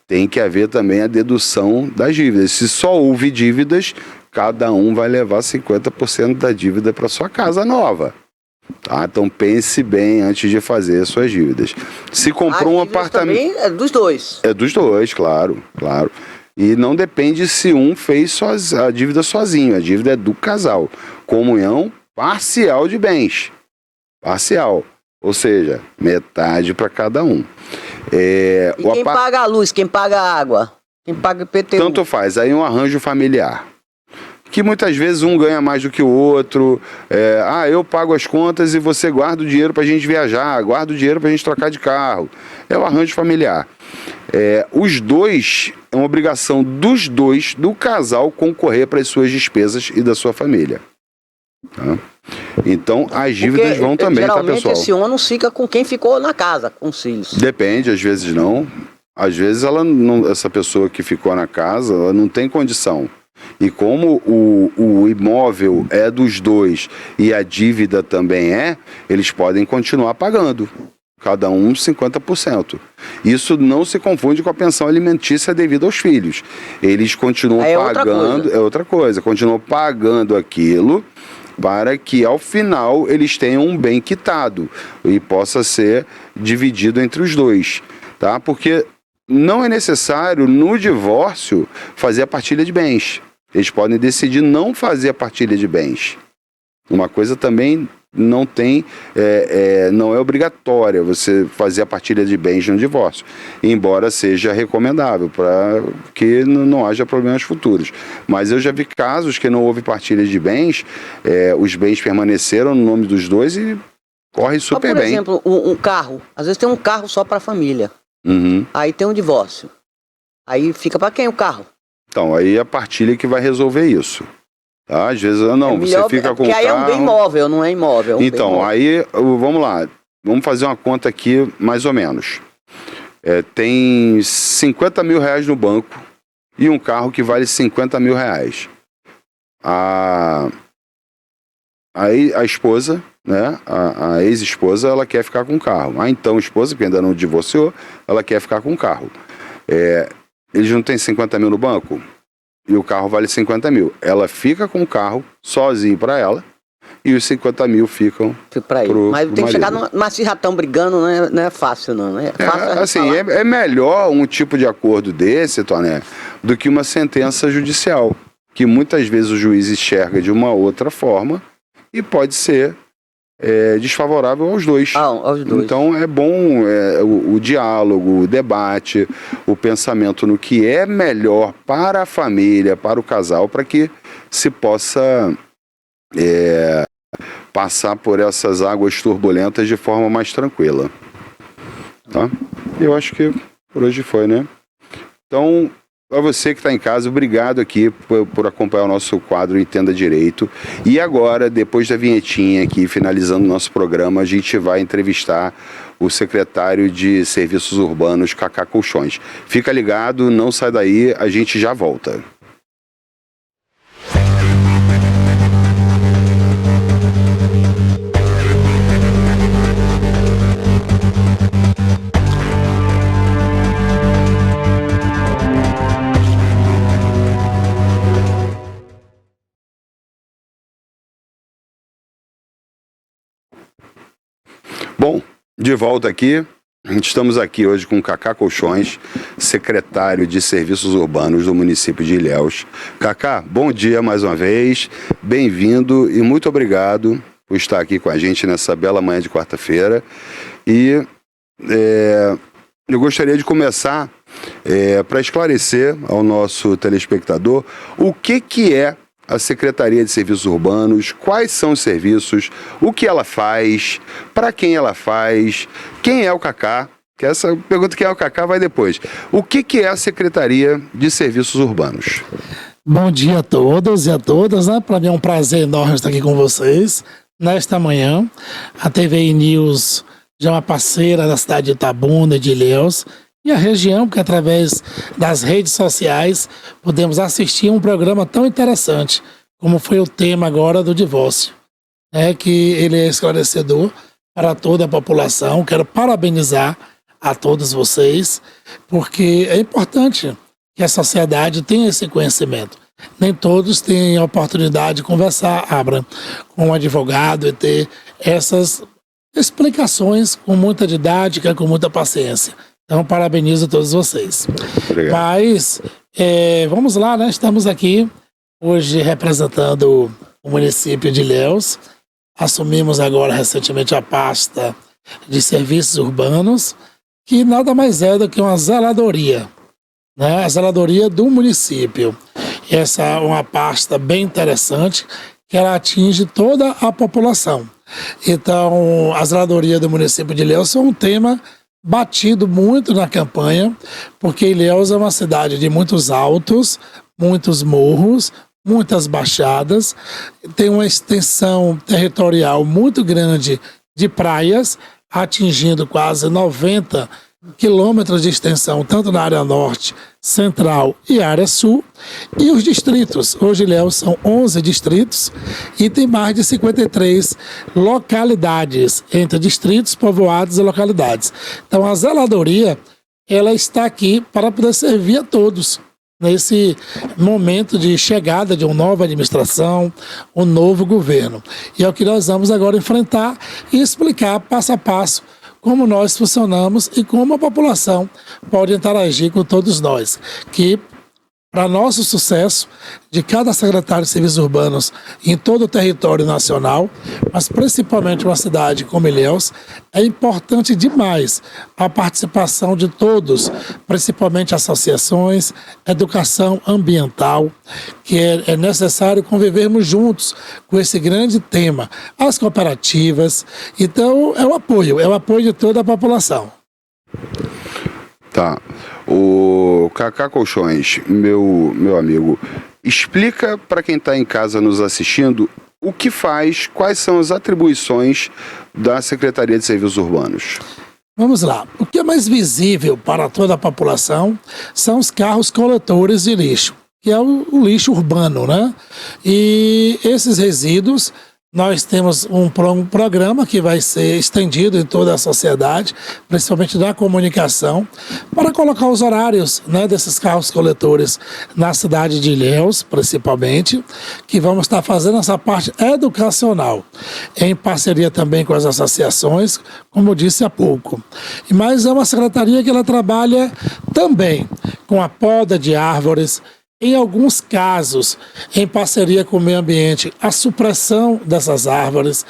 tem que haver também a dedução das dívidas. Se só houve dívidas, cada um vai levar 50% da dívida para sua casa nova. Tá? Então pense bem antes de fazer as suas dívidas. Se comprou um apartamento... também é dos dois. É dos dois, claro, claro. E não depende se um fez a dívida sozinho, a dívida é do casal. Comunhão parcial de bens. Parcial. Ou seja, metade para cada um. E quem paga a luz, quem paga a água, quem paga o IPTU? Tanto faz, aí um arranjo familiar. Que muitas vezes um ganha mais do que o outro. Eu pago as contas e você guarda o dinheiro para a gente viajar, guarda o dinheiro para a gente trocar de carro. É o arranjo familiar. Os dois, é uma obrigação dos dois, do casal, concorrer para as suas despesas e da sua família. Tá? Então, as dívidas vão também, tá, pessoal? Geralmente esse ônus fica com quem ficou na casa, com os filhos. Depende, às vezes não. Às vezes essa pessoa que ficou na casa, ela não tem condição. E como o imóvel é dos dois e a dívida também eles podem continuar pagando. Cada um 50%. Isso não se confunde com a pensão alimentícia devida aos filhos. Eles continuam pagando, é outra coisa, continuam pagando aquilo para que ao final eles tenham um bem quitado e possa ser dividido entre os dois, tá? Porque não é necessário no divórcio fazer a partilha de bens. Eles podem decidir não fazer a partilha de bens. Uma coisa também não é obrigatória você fazer a partilha de bens no divórcio, embora seja recomendável para que não haja problemas futuros. Mas eu já vi casos que não houve partilha de bens, os bens permaneceram no nome dos dois e corre super bem. Por exemplo, um carro, às vezes tem um carro só para a família, aí tem um divórcio, aí fica para quem o carro? Então, aí a partilha que vai resolver isso. Tá? Às vezes, você fica com o carro... Porque aí é um bem imóvel, não é imóvel. Então, aí, vamos lá. Vamos fazer uma conta aqui, mais ou menos. Tem 50 mil reais no banco e um carro que vale 50 mil reais. Aí a esposa, né, a ex-esposa, ela quer ficar com o carro. A então esposa, que ainda não divorciou, ela quer ficar com o carro. Eles não têm 50 mil no banco? E o carro vale 50 mil. Ela fica com o carro sozinho para ela e os 50 mil ficam para ele. Mas tem que chegar mas se já estão brigando, não é fácil não. É melhor um tipo de acordo desse, Toné, do que uma sentença judicial, que muitas vezes o juiz enxerga de uma outra forma e pode ser desfavorável aos dois. Aos dois. Então é bom o diálogo, o debate, o pensamento no que é melhor para a família, para o casal, para que se possa passar por essas águas turbulentas de forma mais tranquila. Tá? Eu acho que por hoje foi, né? Então, para você que está em casa, obrigado aqui por acompanhar o nosso quadro Entenda Direito. E agora, depois da vinhetinha aqui, finalizando o nosso programa, a gente vai entrevistar o secretário de Serviços Urbanos, Cacá Colchões. Fica ligado, não sai daí, a gente já volta. Bom, de volta aqui, Estamos aqui hoje com Cacá Colchões, secretário de Serviços Urbanos do município de Ilhéus. Cacá, bom dia mais uma vez, bem-vindo e muito obrigado por estar aqui com a gente nessa bela manhã de quarta-feira. E eu gostaria de começar para esclarecer ao nosso telespectador o que é a Secretaria de Serviços Urbanos, quais são os serviços, o que ela faz, para quem ela faz, quem é o Cacá, que essa pergunta quem é o Cacá vai depois. O que é a Secretaria de Serviços Urbanos? Bom dia a todos e a todas, né? Para mim é um prazer enorme estar aqui com vocês nesta manhã. A TVI News já é uma parceira da cidade de Itabuna e de Ilhéus, e a região, porque através das redes sociais podemos assistir um programa tão interessante como foi o tema agora do divórcio, que ele é esclarecedor para toda a população. Quero parabenizar a todos vocês, porque é importante que a sociedade tenha esse conhecimento. Nem todos têm a oportunidade de conversar, Abraham, com um advogado e ter essas explicações com muita didática, com muita paciência. Então, parabenizo todos vocês. Obrigado. Mas, vamos lá, né? Estamos aqui hoje representando o município de Ilhéus. Assumimos agora recentemente a pasta de serviços urbanos, que nada mais é do que uma zeladoria, né? A zeladoria do município. Essa é uma pasta bem interessante, que ela atinge toda a população. Então, a zeladoria do município de Ilhéus é um tema batido muito na campanha, porque Ilhéus é uma cidade de muitos altos, muitos morros, muitas baixadas, tem uma extensão territorial muito grande de praias, atingindo quase 90 quilômetros de extensão, tanto na área norte, central e área sul. E os distritos, hoje Ilhéus são 11 distritos e tem mais de 53 localidades, entre distritos, povoados e localidades. Então a zeladoria, ela está aqui para poder servir a todos nesse momento de chegada de uma nova administração, um novo governo. E é o que nós vamos agora enfrentar e explicar passo a passo como nós funcionamos e como a população pode interagir com todos nós, que para nosso sucesso de cada secretário de Serviços Urbanos em todo o território nacional, mas principalmente uma cidade como Ilhéus, é importante demais a participação de todos, principalmente associações, educação ambiental, que é necessário convivermos juntos com esse grande tema, as cooperativas. Então é o apoio de toda a população. Tá. O Cacá Colchões, meu amigo, explica para quem está em casa nos assistindo o que faz, quais são as atribuições da Secretaria de Serviços Urbanos. Vamos lá. O que é mais visível para toda a população são os carros coletores de lixo, que é o lixo urbano, né? E esses resíduos, nós temos um programa que vai ser estendido em toda a sociedade, principalmente na comunicação, para colocar os horários, né, desses carros coletores na cidade de Ilhéus, principalmente, que vamos estar fazendo essa parte educacional, em parceria também com as associações, como eu disse há pouco. Mas é uma secretaria que ela trabalha também com a poda de árvores, em alguns casos, em parceria com o meio ambiente, a supressão dessas árvores,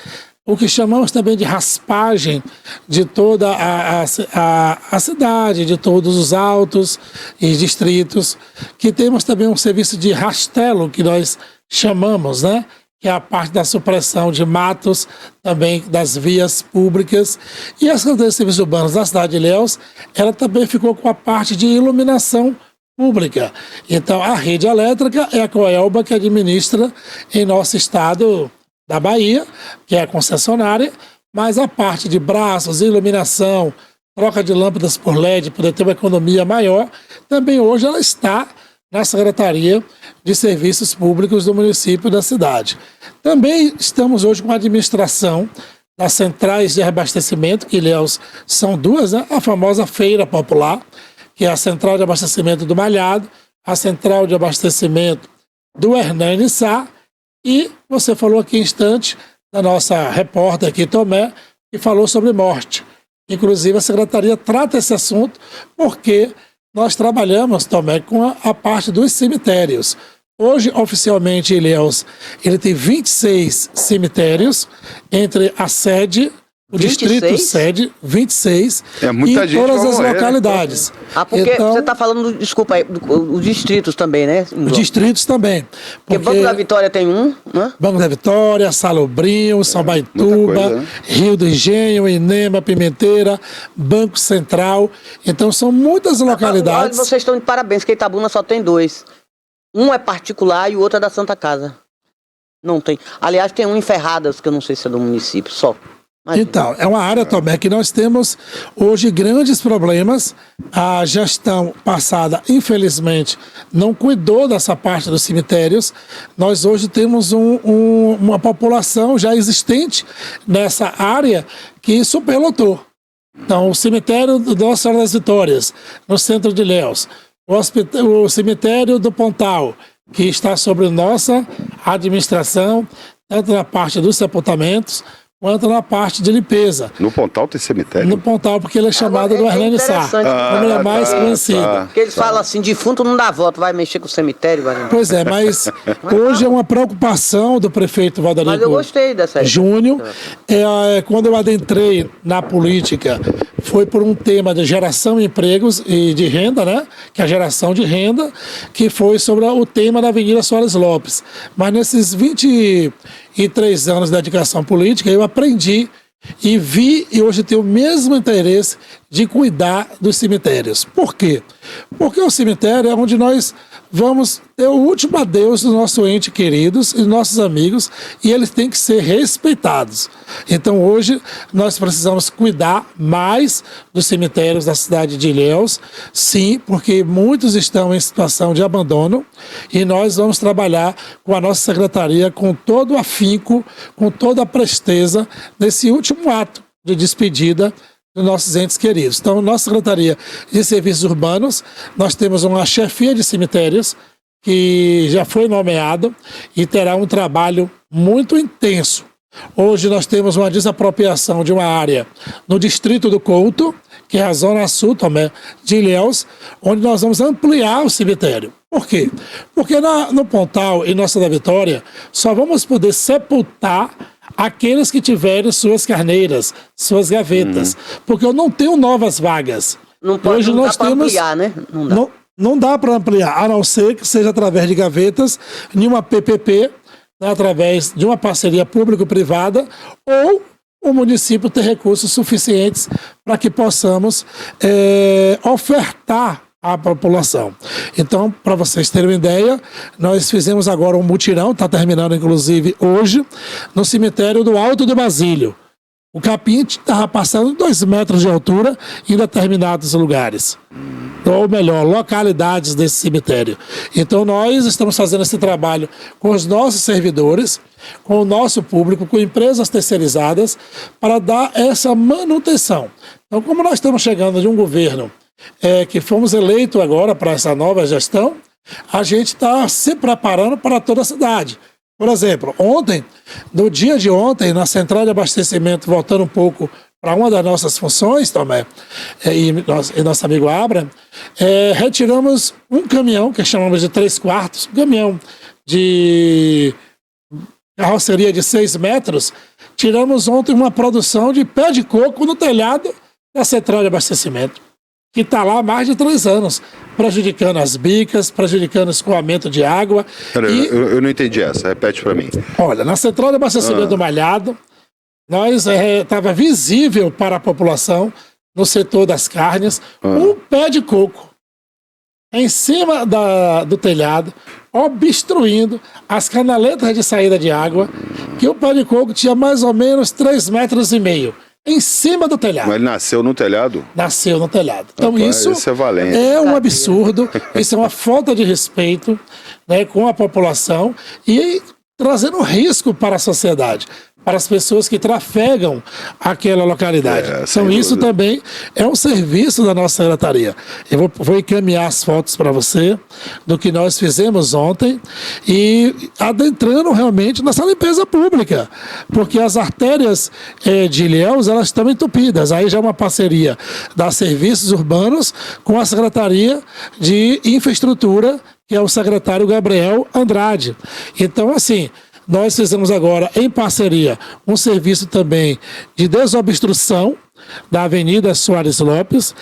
o que chamamos também de raspagem de toda a cidade, de todos os altos e distritos, que temos também um serviço de rastelo, que nós chamamos, né? Que é a parte da supressão de matos, também das vias públicas. E a Secretaria de Serviços Urbanos da cidade de Ilhéus, ela também ficou com a parte de iluminação pública. Então, a rede elétrica é a Coelba que administra em nosso estado da Bahia, que é a concessionária, mas a parte de braços, iluminação, troca de lâmpadas por LED, poder ter uma economia maior, também hoje ela está na Secretaria de Serviços Públicos do município da cidade. Também estamos hoje com a administração das centrais de abastecimento, que Ilhéus são duas, né? A famosa Feira Popular, que é a central de abastecimento do Malhado, a central de abastecimento do Hernani Sá, e você falou aqui em instante, da nossa repórter aqui, Tomé, que falou sobre morte. Inclusive, a Secretaria trata esse assunto porque nós trabalhamos, Tomé, com a parte dos cemitérios. Hoje, oficialmente, Ilhéus, ele tem 26 cemitérios entre a sede, o 26? distrito sede, 26, É muita e gente todas vai as morrer, localidades. Porque Então, você está falando, desculpa aí, os distritos também, né? os distritos também. Porque Banco da Vitória tem um, né? Banco da Vitória, Salobrinho, São Baituba, coisa, né? Rio do Engenho, Inema, Pimenteira, Banco Central. Então são muitas localidades. Vocês estão de parabéns, que Itabuna só tem 2. Um é particular e o outro é da Santa Casa. Não tem. Aliás, tem um em Ferradas, que eu não sei se é do município, só. Imagina. Então, é uma área, Tomé, que nós temos hoje grandes problemas. A gestão passada, infelizmente, não cuidou dessa parte dos cemitérios. Nós hoje temos uma população já existente nessa área que superlotou. Então, o cemitério do Nossa Senhora das Vitórias, no centro de Ilhéus, o cemitério do Pontal, que está sobre nossa administração, tanto na parte dos sepultamentos, quanto na parte de limpeza. No Pontal tem cemitério? No Pontal, porque ele é chamado do Hernani Sá, como ele é mais conhecido. Porque eles falam assim, defunto não dá voto, vai mexer com o cemitério. Vai... Pois é, mas hoje é uma preocupação do prefeito Valdarico Mas eu gostei dessa Júnior. Quando eu adentrei na política, foi por um tema de geração de empregos e de renda, né? Que é a geração de renda, que foi sobre o tema da Avenida Soares Lopes. Mas nesses 23 anos de dedicação política, eu aprendi e vi, e hoje tenho o mesmo interesse de cuidar dos cemitérios. Por quê? Porque o cemitério é onde nós vamos ter o último adeus do nosso ente queridos e nossos amigos, e eles têm que ser respeitados. Então hoje nós precisamos cuidar mais dos cemitérios da cidade de Ilhéus, sim, porque muitos estão em situação de abandono, e nós vamos trabalhar com a nossa secretaria com todo o afinco, com toda a presteza nesse último ato de despedida dos nossos entes queridos. Então, nossa Secretaria de Serviços Urbanos, nós temos uma chefia de cemitérios que já foi nomeada e terá um trabalho muito intenso. Hoje nós temos uma desapropriação de uma área no distrito do Couto, que é a zona sul também de Ilhéus, onde nós vamos ampliar o cemitério. Por quê? Porque no Pontal e Nossa da Vitória só vamos poder sepultar aqueles que tiverem suas carneiras, suas gavetas, porque eu não tenho novas vagas. Hoje nós temos ampliar, né? Não dá para ampliar, a não ser que seja através de gavetas, em uma PPP, né, através de uma parceria público-privada, ou o município ter recursos suficientes para que possamos ofertar à população. Então, para vocês terem uma ideia, nós fizemos agora um mutirão, está terminando inclusive hoje, no cemitério do Alto do Basílio. O capim estava passando 2 metros de altura em determinados lugares. Ou melhor, localidades desse cemitério. Então nós estamos fazendo esse trabalho com os nossos servidores, com o nosso público, com empresas terceirizadas, para dar essa manutenção. Então, como nós estamos chegando de um governo que fomos eleitos agora para essa nova gestão, a gente está se preparando para toda a cidade. Por exemplo, ontem, no dia de ontem, na central de abastecimento, voltando um pouco para uma das nossas funções também, e nosso amigo Abra, retiramos um caminhão, que chamamos de 3/4, um caminhão de carroceria de 6 metros, tiramos ontem uma produção de pé de coco no telhado da central de abastecimento, que está lá há mais de 3 anos, prejudicando as bicas, prejudicando o escoamento de água. Eu não entendi essa, repete para mim. Olha, na central de abastecimento do Malhado, nós estava visível para a população, no setor das carnes, um pé de coco em cima do telhado, obstruindo as canaletas de saída de água, que o pé de coco tinha mais ou menos 3,5 metros em cima do telhado. Mas ele nasceu no telhado? Nasceu no telhado. Então Rapaz, isso é valente. É um absurdo, isso é uma falta de respeito, né, com a população e trazendo risco para a sociedade. para as pessoas que trafegam aquela localidade. Então isso também é um serviço da nossa secretaria. Eu vou encaminhar as fotos para você do que nós fizemos ontem e adentrando realmente nessa limpeza pública, porque as artérias de Ilhéus, elas estão entupidas. Aí já é uma parceria da Serviços Urbanos com a Secretaria de Infraestrutura, que é o secretário Gabriel Andrade. Então, assim, nós fizemos agora, em parceria, um serviço também de desobstrução da Avenida Soares Lopes,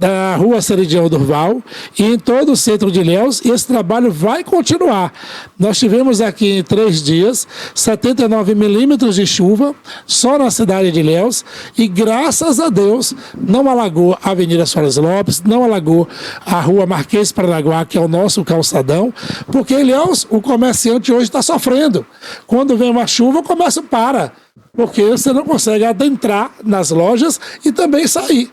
da Rua Seridião Durval e em todo o centro de Ilhéus, e esse trabalho vai continuar. Nós tivemos aqui em 3 dias 79 milímetros de chuva só na cidade de Ilhéus e graças a Deus não alagou a Avenida Soares Lopes, não alagou a Rua Marquês Paranaguá, que é o nosso calçadão, porque Ilhéus, o comerciante hoje está sofrendo. Quando vem uma chuva, o comércio para, porque você não consegue adentrar nas lojas e também sair.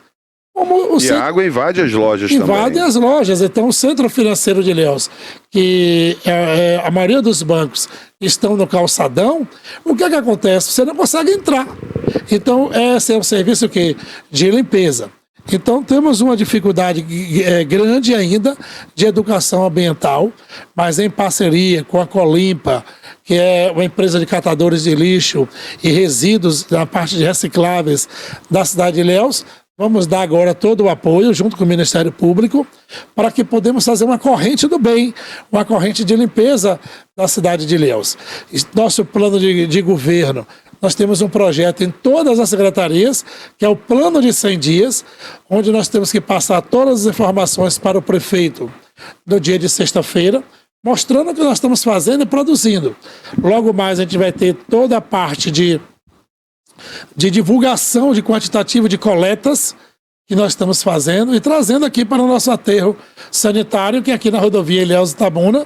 A água invade as lojas também. Invade as lojas. Então, o centro financeiro de Ilhéus, que a maioria dos bancos estão no calçadão, o que acontece? Você não consegue entrar. Então, esse é um serviço de limpeza. Então, temos uma dificuldade grande ainda de educação ambiental, mas em parceria com a Colimpa, que é uma empresa de catadores de lixo e resíduos na parte de recicláveis da cidade de Ilhéus, vamos dar agora todo o apoio, junto com o Ministério Público, para que podemos fazer uma corrente do bem, uma corrente de limpeza da cidade de Ilhéus. Nosso plano de governo, nós temos um projeto em todas as secretarias, que é o plano de 100 dias, onde nós temos que passar todas as informações para o prefeito no dia de sexta-feira, mostrando o que nós estamos fazendo e produzindo. Logo mais a gente vai ter toda a parte de divulgação de quantitativo de coletas que nós estamos fazendo e trazendo aqui para o nosso aterro sanitário, que é aqui na rodovia Ilhéus Itabuna,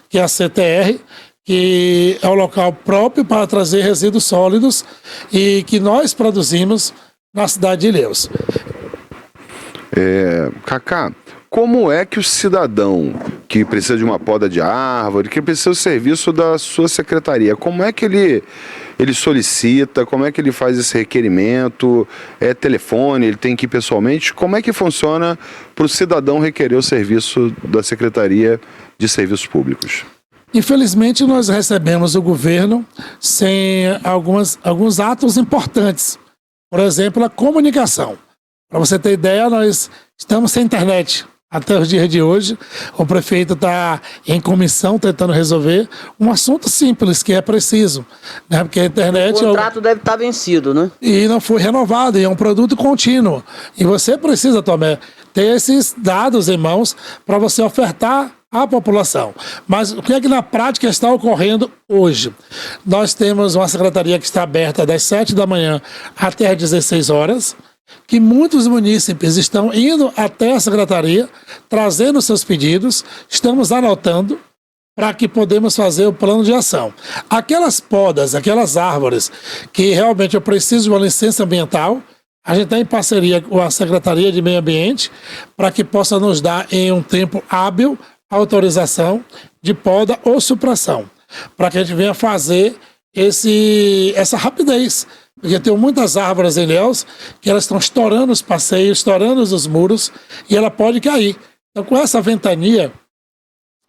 que é a CTR, que é o local próprio para trazer resíduos sólidos e que nós produzimos na cidade de Ilhéus. Cacá, como é que o cidadão que precisa de uma poda de árvore, que precisa do serviço da sua secretaria, como é que ele solicita, como é que ele faz esse requerimento? É telefone, ele tem que ir pessoalmente? Como é que funciona para o cidadão requerer o serviço da Secretaria de Serviços Públicos? Infelizmente, nós recebemos o governo sem alguns atos importantes. Por exemplo, a comunicação. Para você ter ideia, nós estamos sem internet. Até os dias de hoje, o prefeito está em comissão tentando resolver um assunto simples, que é preciso, né? Porque a internet... O contrato deve estar vencido, né? E não foi renovado, e é um produto contínuo. E você precisa, Tomé, ter esses dados em mãos para você ofertar à população. Mas o que é que na prática está ocorrendo hoje? Nós temos uma secretaria que está aberta das 7 da manhã até às 16 horas, que muitos munícipes estão indo até a secretaria, trazendo seus pedidos, estamos anotando para que podemos fazer o plano de ação. Aquelas podas, aquelas árvores que realmente eu preciso de uma licença ambiental, a gente está em parceria com a Secretaria de Meio Ambiente para que possa nos dar em um tempo hábil a autorização de poda ou supressão, para que a gente venha fazer essa rapidez. Porque tem muitas árvores em Ilhéus que elas estão estourando os passeios, estourando os muros e ela pode cair. Então, com essa ventania,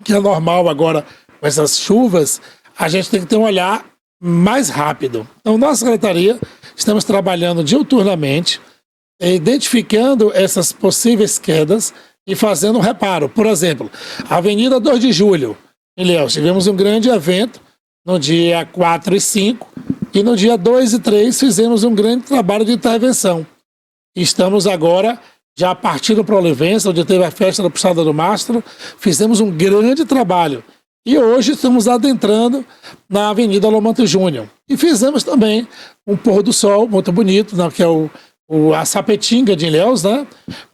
que é normal agora com essas chuvas, a gente tem que ter um olhar mais rápido. Então, nossa secretaria, estamos trabalhando diuturnamente, identificando essas possíveis quedas e fazendo um reparo. Por exemplo, a Avenida 2 de Julho, em Ilhéus, tivemos um grande evento no dia 4 e 5, e no dia 2 e 3 fizemos um grande trabalho de intervenção. Estamos agora, já a partir do Prolivença, onde teve a festa da Puxada do Mastro, fizemos um grande trabalho. E hoje estamos adentrando na Avenida Lomanto Júnior. E fizemos também um pôr do sol muito bonito, né, que é a Sapetinga de Ilhéus, né?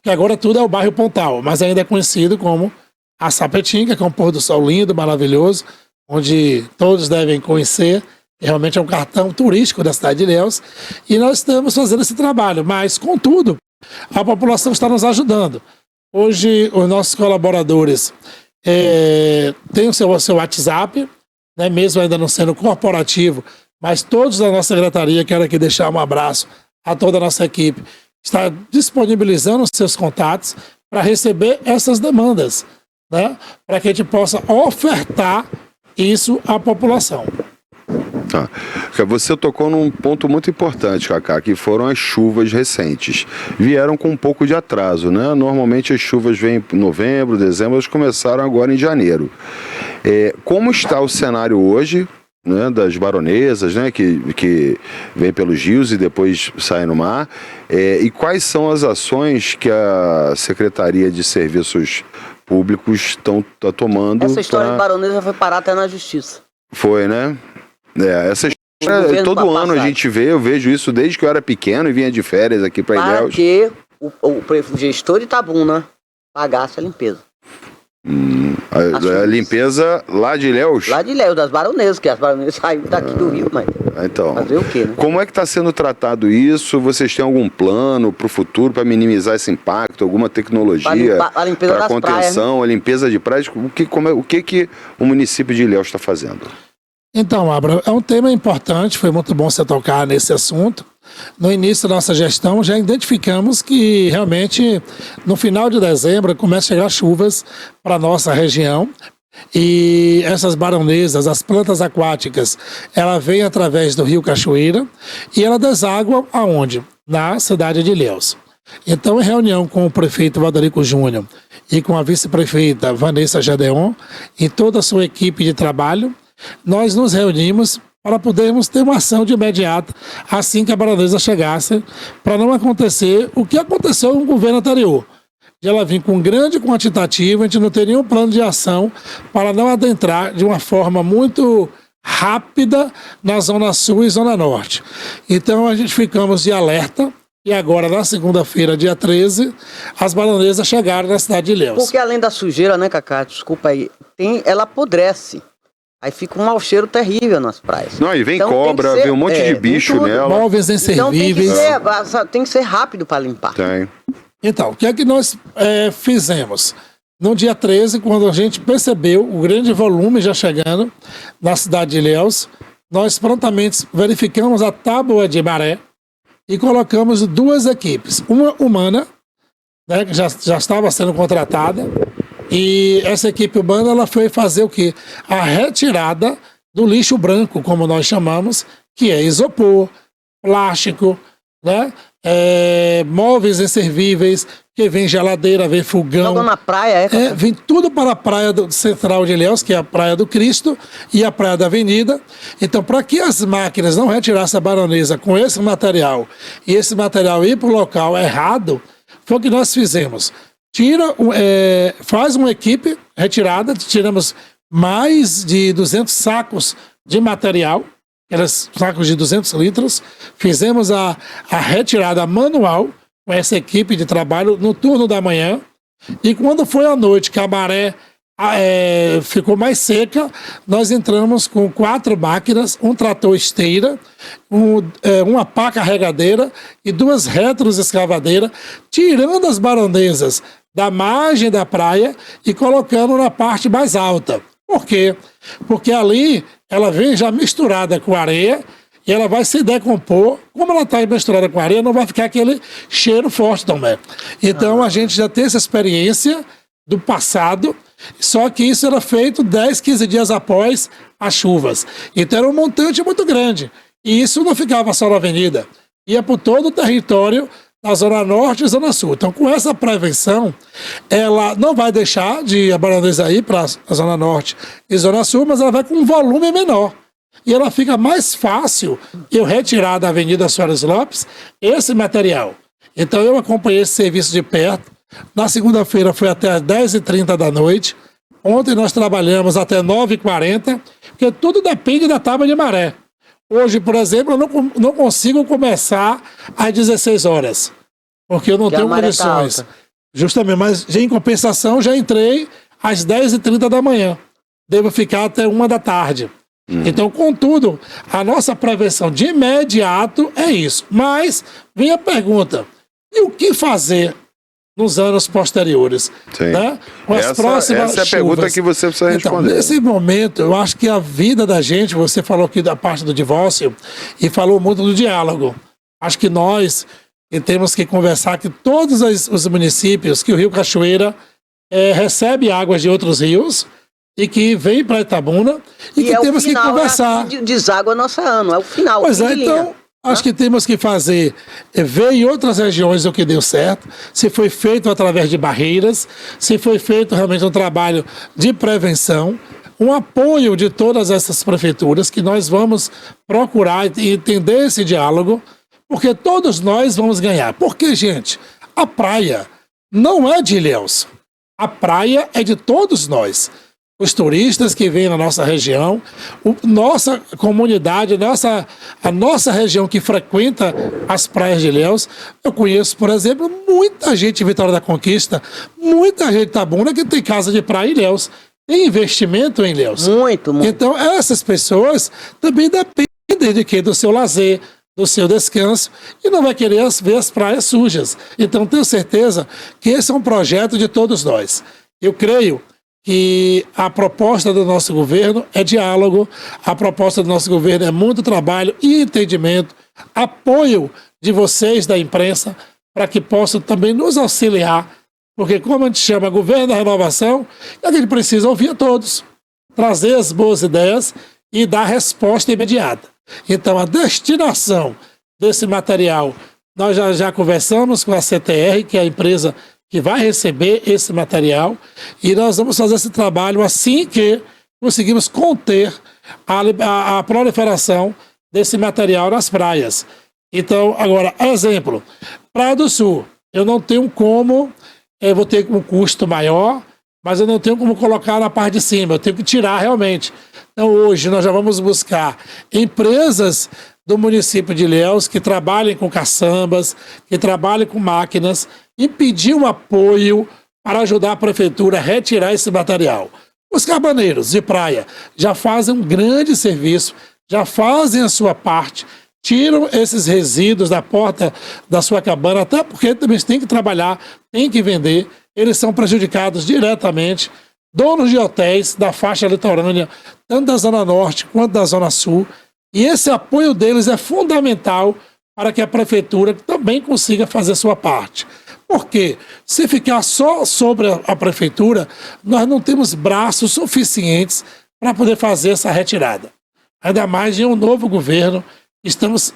Que agora tudo é o bairro Pontal, mas ainda é conhecido como a Sapetinga, que é um pôr do sol lindo, maravilhoso, onde todos devem conhecer. Realmente é um cartão turístico da cidade de Ilhéus e nós estamos fazendo esse trabalho, mas, contudo, a população está nos ajudando. Hoje, os nossos colaboradores têm o seu WhatsApp, né, mesmo ainda não sendo corporativo, mas todos da nossa secretaria, quero aqui deixar um abraço a toda a nossa equipe, está disponibilizando os seus contatos para receber essas demandas, né? Para que a gente possa ofertar isso à população. Tá. Você tocou num ponto muito importante, Cacá, que foram as chuvas recentes. Vieram com um pouco de atraso, né? Normalmente as chuvas vêm em novembro, dezembro, elas começaram agora em janeiro. Como está o cenário hoje, né, das baronesas, né, que vem pelos rios e depois saem no mar? E quais são as ações que a Secretaria de Serviços Públicos está tomando? Essa história de baronesa foi parar até na justiça. Foi, né? Essa história, todo ano a gente vê, eu vejo isso desde que eu era pequeno e vinha de férias aqui para Ilhéus. Que o gestor de Itabuna pagasse a limpeza. A limpeza lá de Ilhéus? Lá de Ilhéus, das baronesas, que as baronesas saíram daqui do Rio, mas então, fazer o quê, né? Como é que está sendo tratado isso? Vocês têm algum plano para o futuro, para minimizar esse impacto? Alguma tecnologia para contenção, praias, né? A limpeza de praias? O que o município de Ilhéus está fazendo? Então, Abra, é um tema importante, foi muito bom você tocar nesse assunto. No início da nossa gestão, já identificamos que realmente no final de dezembro começa a chegar chuvas para a nossa região. E essas baronesas, as plantas aquáticas, ela vem através do rio Cachoeira e ela deságua aonde? Na cidade de Ilhéus. Então, em reunião com o prefeito Valderico Júnior e com a vice-prefeita Vanessa Gedeon e toda a sua equipe de trabalho, nós nos reunimos para podermos ter uma ação de imediata assim que a baronesa chegasse, para não acontecer o que aconteceu no governo anterior. De ela vir com um grande quantitativo, a gente não ter nenhum plano de ação para não adentrar de uma forma muito rápida na Zona Sul e Zona Norte. Então a gente ficamos de alerta. E agora, na segunda-feira, dia 13, as baronesas chegaram na cidade de Ilhéus. Porque além da sujeira, né, Cacá? Desculpa aí, ela apodrece. Aí fica um mau cheiro terrível nas praias. Não, e vem então, cobra, vem um monte de bicho nela. Móveis inservíveis. Então tem que ser rápido para limpar. Tem. Então, o que é que nós fizemos? No dia 13, quando a gente percebeu o grande volume já chegando na cidade de Ilhéus, nós prontamente verificamos a tábua de maré e colocamos 2 equipes. Uma humana, né, que já estava sendo contratada, e essa equipe humana ela foi fazer o quê? A retirada do lixo branco, como nós chamamos, que é isopor, plástico, né? Móveis inservíveis, que vem geladeira, vem fogão. Jogam na praia, vem tudo para a praia central de Ilhéus, que é a Praia do Cristo e a Praia da Avenida. Então, para que as máquinas não retirassem a baronesa com esse material e esse material ir para o local errado, foi o que nós fizemos. Faz uma equipe retirada, tiramos mais de 200 sacos de material, aqueles sacos de 200 litros, fizemos a retirada manual com essa equipe de trabalho no turno da manhã, e quando foi à noite que a maré ficou mais seca, nós entramos com 4 máquinas, um trator esteira, uma pá carregadeira e 2 retros escavadeiras, tirando as baronesas da margem da praia e colocando na parte mais alta. Por quê? Porque ali ela vem já misturada com areia e ela vai se decompor. Como ela está misturada com areia, não vai ficar aquele cheiro forte também. Então a gente já tem essa experiência do passado, só que isso era feito 10, 15 dias após as chuvas. Então era um montante muito grande. E isso não ficava só na avenida, ia por todo o território da Zona Norte e Zona Sul. Então, com essa prevenção, ela não vai deixar de a baronesa ir para a Zona Norte e Zona Sul, mas ela vai com um volume menor. E ela fica mais fácil eu retirar da Avenida Soares Lopes esse material. Então, eu acompanhei esse serviço de perto. Na segunda-feira foi até às 10h30 da noite. Ontem nós trabalhamos até 9h40, porque tudo depende da tábua de maré. Hoje, por exemplo, eu não consigo começar às 16 horas, porque eu não tenho condições. Justamente, mas em compensação já entrei às 10h30 da manhã. Devo ficar até 1 da tarde. Então, contudo, a nossa prevenção de imediato é isso. Mas vem a pergunta, e o que fazer nos anos posteriores. Sim. Né? Com as próximas essa é a pergunta que você precisa responder. Então, nesse momento, eu acho que a vida da gente, você falou aqui da parte do divórcio e falou muito do diálogo. Acho que nós temos que conversar que todos os municípios, que o Rio Cachoeira recebe águas de outros rios e que vem para Itabuna e que temos que conversar. Deságua nossa ano, é o final. Pois é, então, acho que temos que fazer, ver em outras regiões o que deu certo, se foi feito através de barreiras, se foi feito realmente um trabalho de prevenção, um apoio de todas essas prefeituras, que nós vamos procurar entender esse diálogo, porque todos nós vamos ganhar. Porque, gente, a praia não é de Ilhéus. A praia é de todos nós. Os turistas que vêm na nossa região, nossa comunidade, a nossa região que frequenta as praias de Ilhéus. Eu conheço, por exemplo, muita gente em Vitória da Conquista, muita gente de Itabuna que tem casa de praia em Ilhéus. Tem investimento em Ilhéus. Muito, muito. Então, essas pessoas também dependem de quê? Do seu lazer, do seu descanso, e não vai querer ver as praias sujas. Então, tenho certeza que esse é um projeto de todos nós. Eu creio que a proposta do nosso governo é diálogo, a proposta do nosso governo é muito trabalho e entendimento, apoio de vocês da imprensa, para que possam também nos auxiliar, porque como a gente chama governo da renovação, a gente precisa ouvir a todos, trazer as boas ideias e dar resposta imediata. Então, a destinação desse material, nós já conversamos com a CTR, que é a empresa que vai receber esse material, e nós vamos fazer esse trabalho assim que conseguimos conter a proliferação desse material nas praias. Então, agora, exemplo, Praia do Sul, eu não tenho como, eu vou ter um custo maior, mas eu não tenho como colocar na parte de cima, eu tenho que tirar realmente. Então, hoje, nós já vamos buscar empresas do município de Ilhéus que trabalhem com caçambas, que trabalhem com máquinas, e pedir um apoio para ajudar a prefeitura a retirar esse material. Os cabaneiros de praia já fazem um grande serviço, já fazem a sua parte, tiram esses resíduos da porta da sua cabana, até porque também tem que trabalhar, tem que vender, eles são prejudicados diretamente. Donos de hotéis da faixa litorânea, tanto da Zona Norte quanto da Zona Sul, e esse apoio deles é fundamental para que a prefeitura também consiga fazer sua parte. Porque se ficar só sobre a prefeitura, nós não temos braços suficientes para poder fazer essa retirada. Ainda mais em um novo governo, estamos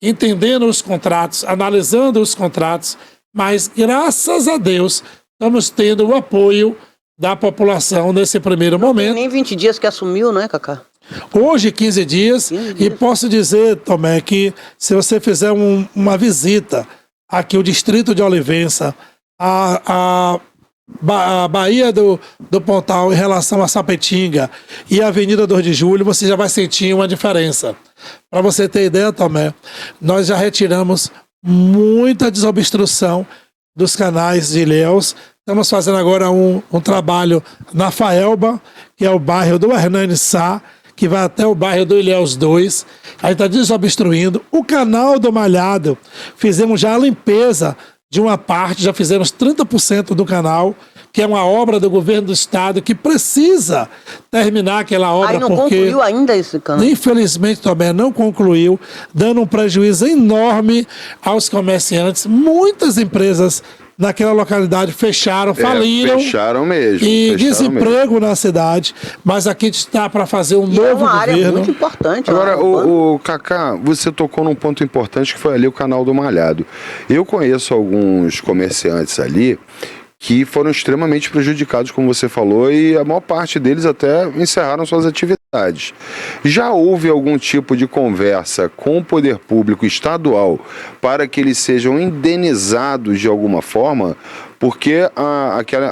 entendendo os contratos, analisando os contratos, mas graças a Deus estamos tendo o apoio da população nesse primeiro momento. Nem 20 dias que assumiu, né, Cacá? Hoje, 15 dias, e posso dizer, Tomé, que se você fizer uma visita aqui, o distrito de Olivença, a Baía do Pontal em relação a Sapetinga e a Avenida 2 de Julho, você já vai sentir uma diferença. Para você ter ideia, Tomé, nós já retiramos muita desobstrução dos canais de Ilhéus. Estamos fazendo agora um trabalho na Faelba, que é o bairro do Hernani Sá, que vai até o bairro do Ilhéus 2. Aí está desobstruindo. O canal do Malhado, fizemos já a limpeza de uma parte, já fizemos 30% do canal, que é uma obra do governo do estado que precisa terminar aquela obra. Aí não concluiu ainda esse canal? Infelizmente também não concluiu, dando um prejuízo enorme aos comerciantes. Muitas empresas naquela localidade fecharam, faliram. Fecharam mesmo. E fecharam desemprego mesmo. na cidade. Mas aqui está para fazer um novo é uma governo. área muito importante. Agora, o Cacá, você tocou num ponto importante que foi ali o canal do Malhado. Eu conheço alguns comerciantes ali que foram extremamente prejudicados, como você falou, e a maior parte deles até encerraram suas atividades. Já houve algum tipo de conversa com o poder público estadual para que eles sejam indenizados de alguma forma? Porque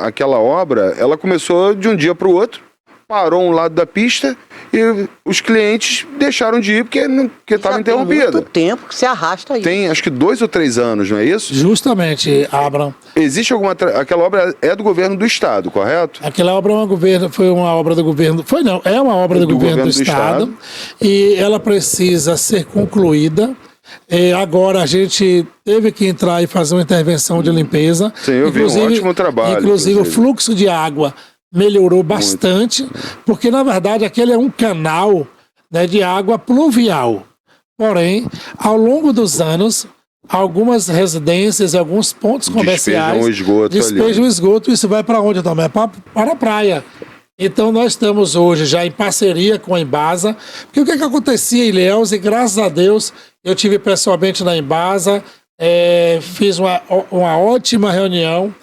aquela obra, ela começou de um dia para o outro, parou um lado da pista e os clientes deixaram de ir porque estava interrompida. Tem muito tempo que se arrasta aí. Tem acho que 2 ou 3 anos, não é isso? Justamente, Abraham. Existe alguma... Aquela obra é do governo do estado, correto? Aquela obra foi uma obra do governo... É uma obra do governo do estado. E ela precisa ser concluída. Agora a gente teve que entrar e fazer uma intervenção de limpeza. Sim, eu vi um ótimo trabalho. Inclusive o fluxo de água melhorou bastante, porque na verdade aquele é um canal, né, de água pluvial. Porém, ao longo dos anos, algumas residências e alguns pontos comerciais despejam o esgoto. Isso vai para onde também? Para a praia. Então nós estamos hoje já em parceria com a Embasa, porque o que acontecia em Ilhéus, e graças a Deus eu tive pessoalmente na Embasa, fiz uma ótima reunião,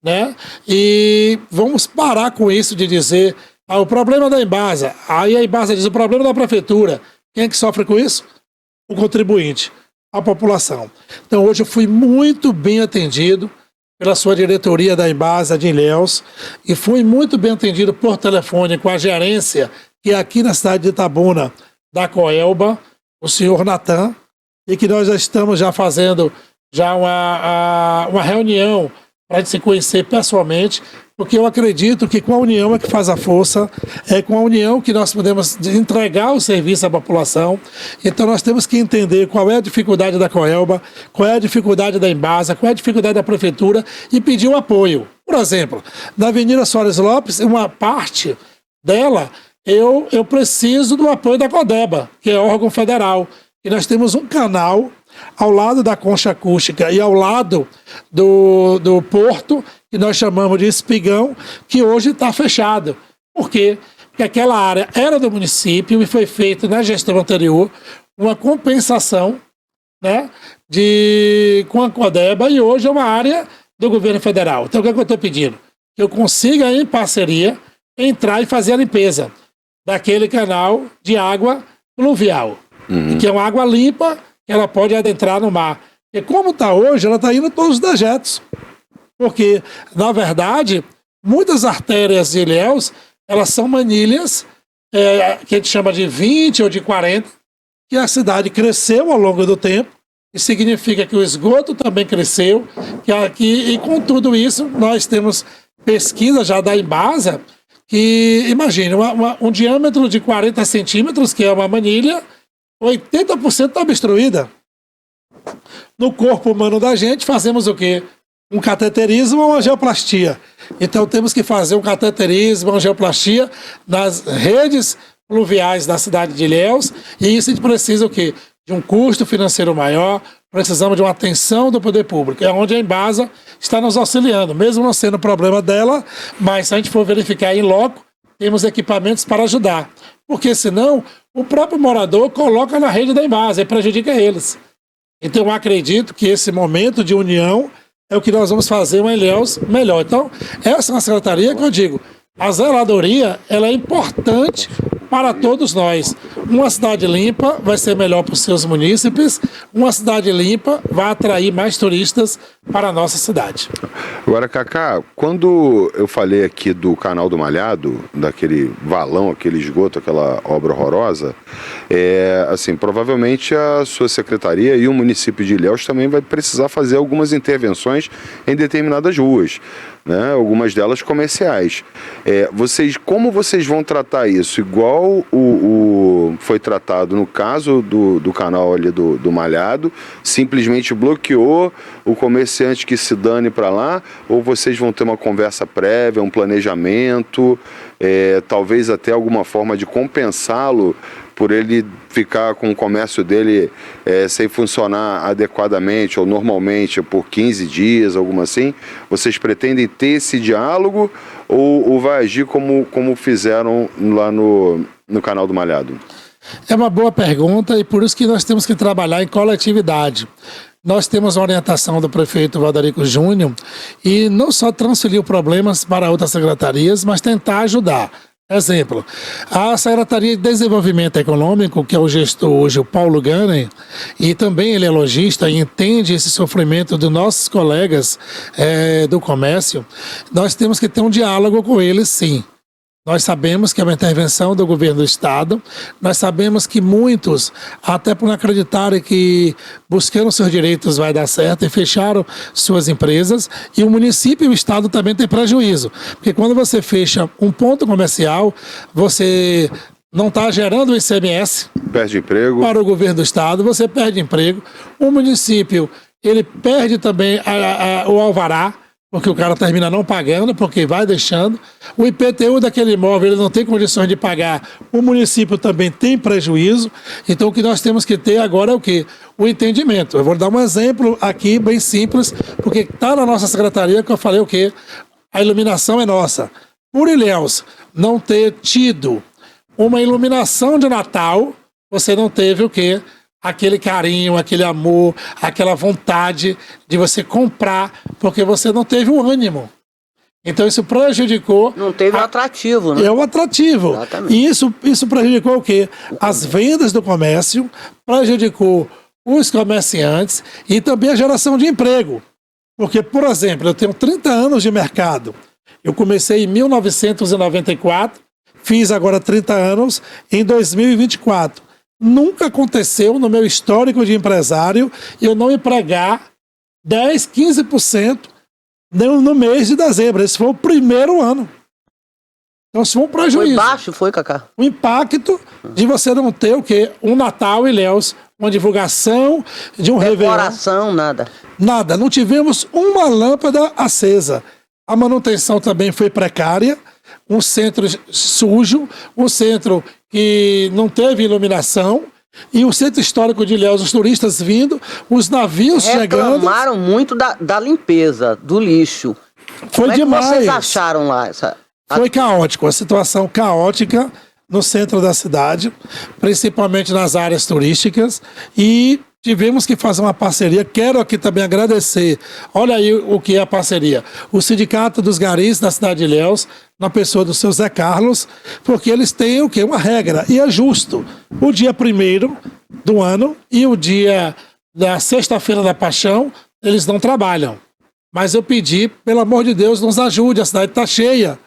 né? E vamos parar com isso de dizer o problema da Embasa. Aí a Embasa diz o problema da prefeitura. Quem é que sofre com isso? O contribuinte, a população. Então hoje eu fui muito bem atendido pela sua diretoria da Embasa de Ilhéus e fui muito bem atendido por telefone com a gerência, que é aqui na cidade de Itabuna, da Coelba, o senhor Natan, e que nós já estamos fazendo uma reunião para a gente se conhecer pessoalmente, porque eu acredito que com a união é que faz a força, é com a união que nós podemos entregar o serviço à população. Então nós temos que entender qual é a dificuldade da Coelba, qual é a dificuldade da Embasa, qual é a dificuldade da prefeitura e pedir o apoio. Por exemplo, na Avenida Soares Lopes, uma parte dela, eu preciso do apoio da CODEBA, que é órgão federal. E nós temos um canal ao lado da concha acústica e ao lado do porto, que nós chamamos de Espigão, que hoje está fechado. Por quê? Porque aquela área era do município e foi feita na gestão anterior uma compensação, né, com a CODEBA, e hoje é uma área do governo federal. Então o que eu estou pedindo? Que eu consiga, em parceria, entrar e fazer a limpeza daquele canal de água pluvial, que é uma água limpa, que ela pode adentrar no mar. E como está hoje, ela está indo todos os dejetos. Porque, na verdade, muitas artérias de Ilhéus, elas são manilhas, que a gente chama de 20 ou de 40, que a cidade cresceu ao longo do tempo, e significa que o esgoto também cresceu, e com tudo isso, nós temos pesquisa já da Embasa, que, imagine, um diâmetro de 40 centímetros, que é uma manilha, 80% está obstruída. No corpo humano da gente, fazemos o quê? Um cateterismo ou uma angioplastia. Então temos que fazer um cateterismo, uma angioplastia nas redes pluviais da cidade de Ilhéus, e isso a gente precisa o quê? De um custo financeiro maior, precisamos de uma atenção do poder público. É onde a Embasa está nos auxiliando, mesmo não sendo problema dela, mas se a gente for verificar em loco, temos equipamentos para ajudar. Porque senão o próprio morador coloca na rede da Embasa e prejudica eles. Então eu acredito que esse momento de união é o que nós vamos fazer uma Ilhéus melhor. Então essa é uma secretaria que eu digo, a zeladoria ela é importante para todos nós. Uma cidade limpa vai ser melhor para os seus munícipes, uma cidade limpa vai atrair mais turistas para a nossa cidade. Agora, Cacá, quando eu falei aqui do Canal do Malhado, daquele valão, aquele esgoto, aquela obra horrorosa, assim, provavelmente a sua secretaria e o município de Ilhéus também vai precisar fazer algumas intervenções em determinadas ruas, né? Algumas delas comerciais. Como vocês vão tratar isso? Igual foi tratado no caso do canal ali do Malhado, simplesmente bloqueou o comerciante que se dane para lá, ou vocês vão ter uma conversa prévia, um planejamento, talvez até alguma forma de compensá-lo por ele ficar com o comércio dele sem funcionar adequadamente ou normalmente por 15 dias, alguma assim? Vocês pretendem ter esse diálogo ou vai agir como fizeram lá no canal do Malhado? É uma boa pergunta e por isso que nós temos que trabalhar em coletividade. Nós temos a orientação do prefeito Valdarico Júnior e não só transferir problemas para outras secretarias, mas tentar ajudar. Exemplo, a Secretaria de Desenvolvimento Econômico, que é o gestor hoje, o Paulo Ganem, e também ele é lojista e entende esse sofrimento dos nossos colegas do comércio, nós temos que ter um diálogo com eles, sim. Nós sabemos que é uma intervenção do governo do estado, nós sabemos que muitos, até por não acreditarem que buscando seus direitos vai dar certo e fecharam suas empresas, e o município e o estado também têm prejuízo, porque quando você fecha um ponto comercial, você não está gerando o ICMS. Perde emprego. Para o governo do estado, você perde emprego. O município, ele perde também o alvará, porque o cara termina não pagando, porque vai deixando. O IPTU daquele imóvel, ele não tem condições de pagar. O município também tem prejuízo. Então, o que nós temos que ter agora é o quê? O entendimento. Eu vou dar um exemplo aqui, bem simples, porque está na nossa secretaria que eu falei o quê? A iluminação é nossa. Por Ilhéus não ter tido uma iluminação de Natal, você não teve o quê? Aquele carinho, aquele amor, aquela vontade de você comprar, porque você não teve o ânimo. Então isso prejudicou... Não teve o atrativo, né? É o atrativo. Exatamente. E isso prejudicou o quê? As vendas do comércio, prejudicou os comerciantes e também a geração de emprego. Porque, por exemplo, eu tenho 30 anos de mercado. Eu comecei em 1994, fiz agora 30 anos em 2024. Nunca aconteceu no meu histórico de empresário eu não empregar 10, 15% no mês de dezembro. Esse foi o primeiro ano. Então, isso foi um prejuízo. Foi baixo, foi, Cacá? O impacto de você não ter o quê? Um Natal em Ilhéus, uma divulgação de um Réveillon. Decoração, nada. Nada. Não tivemos uma lâmpada acesa. A manutenção também foi precária. Um centro sujo, um centro que não teve iluminação, e o centro histórico de Ilhéus, os turistas vindo, os navios chegando. Reclamaram muito da limpeza, do lixo. Foi demais. Como é que vocês acharam lá? Foi caótico, a situação caótica no centro da cidade, principalmente nas áreas turísticas, e tivemos que fazer uma parceria. Quero aqui também agradecer, olha aí o que é a parceria, o Sindicato dos Garis da cidade de Ilhéus, na pessoa do seu Zé Carlos, porque eles têm o quê? Uma regra, e é justo. O dia 1º do ano e o dia da sexta-feira da Paixão, eles não trabalham. Mas eu pedi, pelo amor de Deus, nos ajude, a cidade está cheia.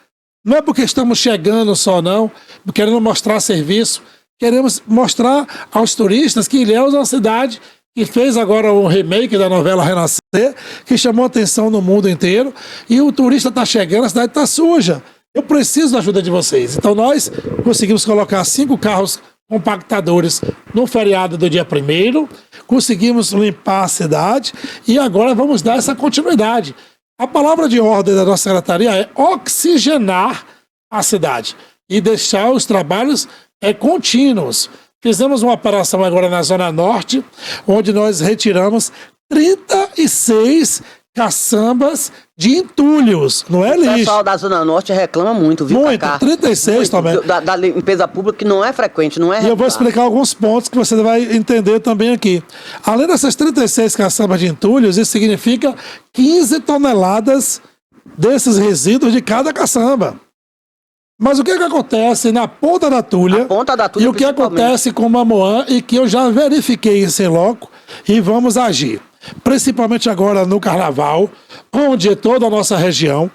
Não é porque estamos chegando só não, querendo mostrar serviço, queremos mostrar aos turistas que Ilhéus é uma cidade que fez agora um remake da novela Renascer, que chamou atenção no mundo inteiro, e o turista está chegando, a cidade está suja. Eu preciso da ajuda de vocês. Então nós conseguimos colocar 5 carros compactadores no feriado do dia 1º, conseguimos limpar a cidade e agora vamos dar essa continuidade. A palavra de ordem da nossa secretaria é oxigenar a cidade e deixar os trabalhos contínuos. Fizemos uma operação agora na Zona Norte, onde nós retiramos 36 caçambas de entulhos, não é lixo. O pessoal da Zona Norte reclama muito, viu, muito, Cacá? 36 também. Da limpeza pública, que não é frequente, não é regular. E eu vou explicar alguns pontos que você vai entender também aqui. Além dessas 36 caçambas de entulhos, isso significa 15 toneladas desses resíduos de cada caçamba. Mas o que acontece na Ponta da Tulha, e o que acontece com o Mamoã, e que eu já verifiquei isso em loco, e vamos agir. Principalmente agora no Carnaval, onde toda a nossa região,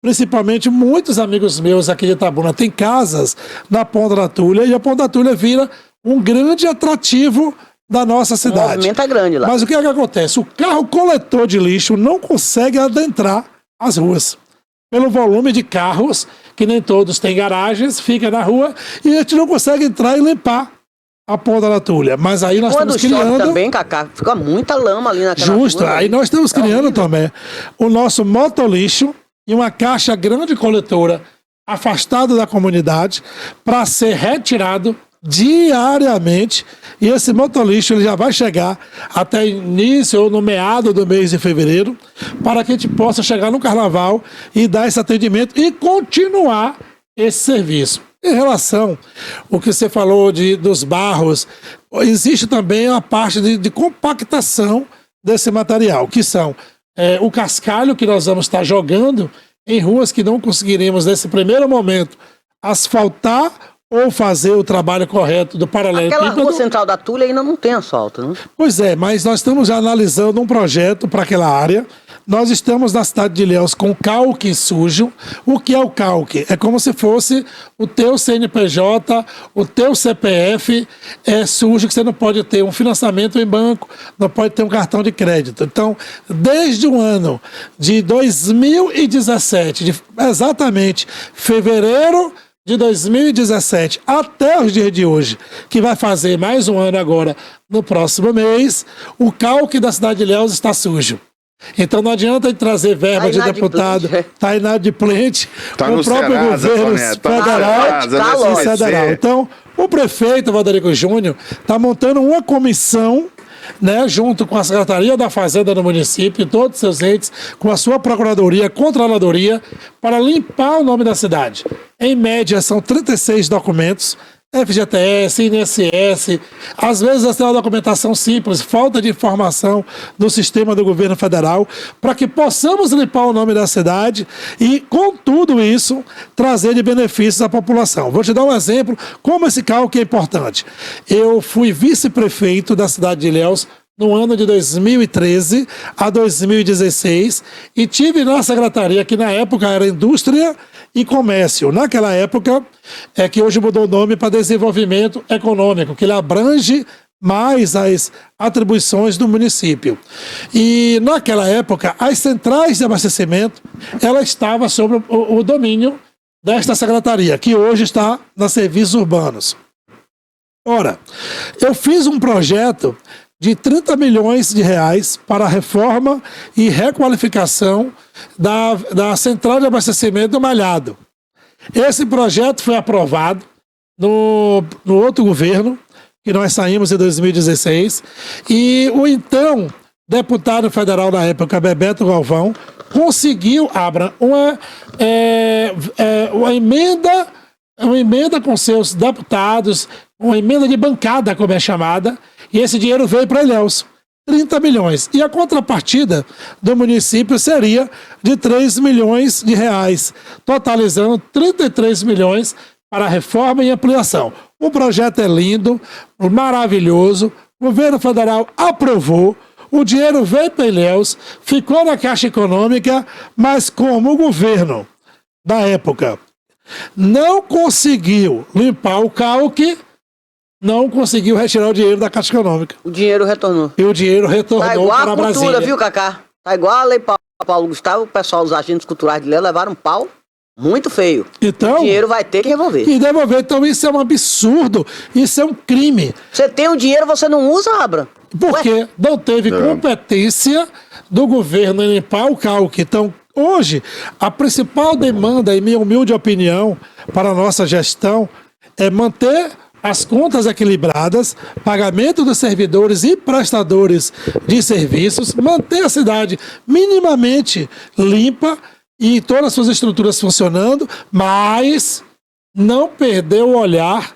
principalmente muitos amigos meus aqui de Itabuna, tem casas na Ponta da Tulha, e a Ponta da Tulha vira um grande atrativo da nossa cidade. O movimento é grande lá. Mas o que acontece? O carro coletor de lixo não consegue adentrar as ruas. Pelo volume de carros, que nem todos têm garagens, fica na rua, e a gente não consegue entrar e limpar a Ponta da Tulha. Mas aí nós estamos criando... Quando chove também, Cacá, fica muita lama ali naquela Justo, rua, aí nós estamos criando também o nosso motolixo e uma caixa grande coletora afastado da comunidade para ser retirado diariamente, e esse motolixo ele já vai chegar até início ou no meado do mês de fevereiro, para que a gente possa chegar no Carnaval e dar esse atendimento e continuar esse serviço. Em relação ao que você falou dos barros, existe também a parte de compactação desse material, que são o cascalho que nós vamos estar jogando em ruas que não conseguiremos, nesse primeiro momento, asfaltar ou fazer o trabalho correto do paralelepípedo. Aquela rua central da Tulha ainda não tem asfalto, né? Pois é, mas nós estamos já analisando um projeto para aquela área. Nós estamos na cidade de Ilhéus com calque sujo. O que é o calque? É como se fosse o teu CNPJ, o teu CPF sujo, que você não pode ter um financiamento em banco, não pode ter um cartão de crédito. Então, desde o ano de 2017, exatamente fevereiro de 2017 até os dias de hoje, que vai fazer mais um ano agora no próximo mês, o calque da cidade de Ilhéus está sujo. Então não adianta de trazer verba de deputado, está inadimplente, o próprio governo federal. Então, o prefeito Valderico Júnior está montando uma comissão, né, junto com a Secretaria da Fazenda do município, todos os seus entes, com a sua procuradoria, controladoria, para limpar o nome da cidade. Em média, são 36 documentos, FGTS, INSS, às vezes essa é uma documentação simples, falta de informação no sistema do governo federal, para que possamos limpar o nome da cidade e, com tudo isso, trazer de benefícios à população. Vou te dar um exemplo, como esse calque é importante. Eu fui vice-prefeito da cidade de Ilhéus no ano de 2013 a 2016 e tive na secretaria, que na época era Indústria e Comércio. Naquela época, que hoje mudou o nome para Desenvolvimento Econômico, que ele abrange mais as atribuições do município. E naquela época, as centrais de abastecimento, ela estava sob o domínio desta secretaria, que hoje está na Serviços Urbanos. Ora, eu fiz um projeto de 30 milhões de reais para a reforma e requalificação da central de abastecimento do Malhado. Esse projeto foi aprovado no outro governo, que nós saímos em 2016, e o então deputado federal da época, Bebeto Galvão, conseguiu, Abra, uma emenda com seus deputados, uma emenda de bancada, como é chamada, e esse dinheiro veio para Ilhéus, 30 milhões. E a contrapartida do município seria de 3 milhões de reais, totalizando 33 milhões para a reforma e ampliação. O projeto é lindo, maravilhoso, o governo federal aprovou, o dinheiro veio para Ilhéus, ficou na Caixa Econômica, mas como o governo da época não conseguiu limpar o calque, não conseguiu retirar o dinheiro da Caixa Econômica. O dinheiro retornou. E o dinheiro retornou para Brasília. Tá igual a cultura, viu, Cacá? Tá igual a Lei Paulo Gustavo, o pessoal dos agentes culturais de Ilhéus levaram um pau muito feio. Então, o dinheiro vai ter que devolver. E devolver. Então isso é um absurdo, isso é um crime. Você tem o dinheiro, você não usa, Abra? Porque não teve competência do governo em limpar o calque. Então, hoje, a principal demanda, em minha humilde opinião, para a nossa gestão, é manter as contas equilibradas, pagamento dos servidores e prestadores de serviços, manter a cidade minimamente limpa e todas as suas estruturas funcionando, mas não perder o olhar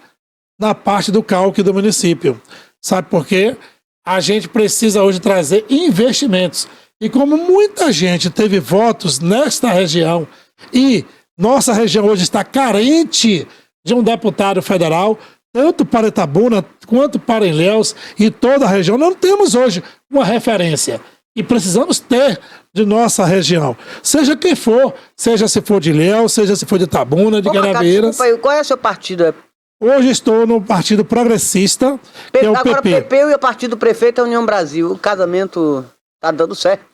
na parte do calque do município. Sabe por quê? A gente precisa hoje trazer investimentos. E como muita gente teve votos nesta região e nossa região hoje está carente de um deputado federal, tanto para Itabuna quanto para Ilhéus e toda a região, não temos hoje uma referência. E precisamos ter de nossa região. Seja quem for, seja se for de Ilhéus, seja se for de Itabuna, de Canaveiras. Qual é o seu partido? Hoje estou no Partido Progressista, que é o PP. Agora o PP e o Partido do Prefeito é a União Brasil. O casamento está dando certo.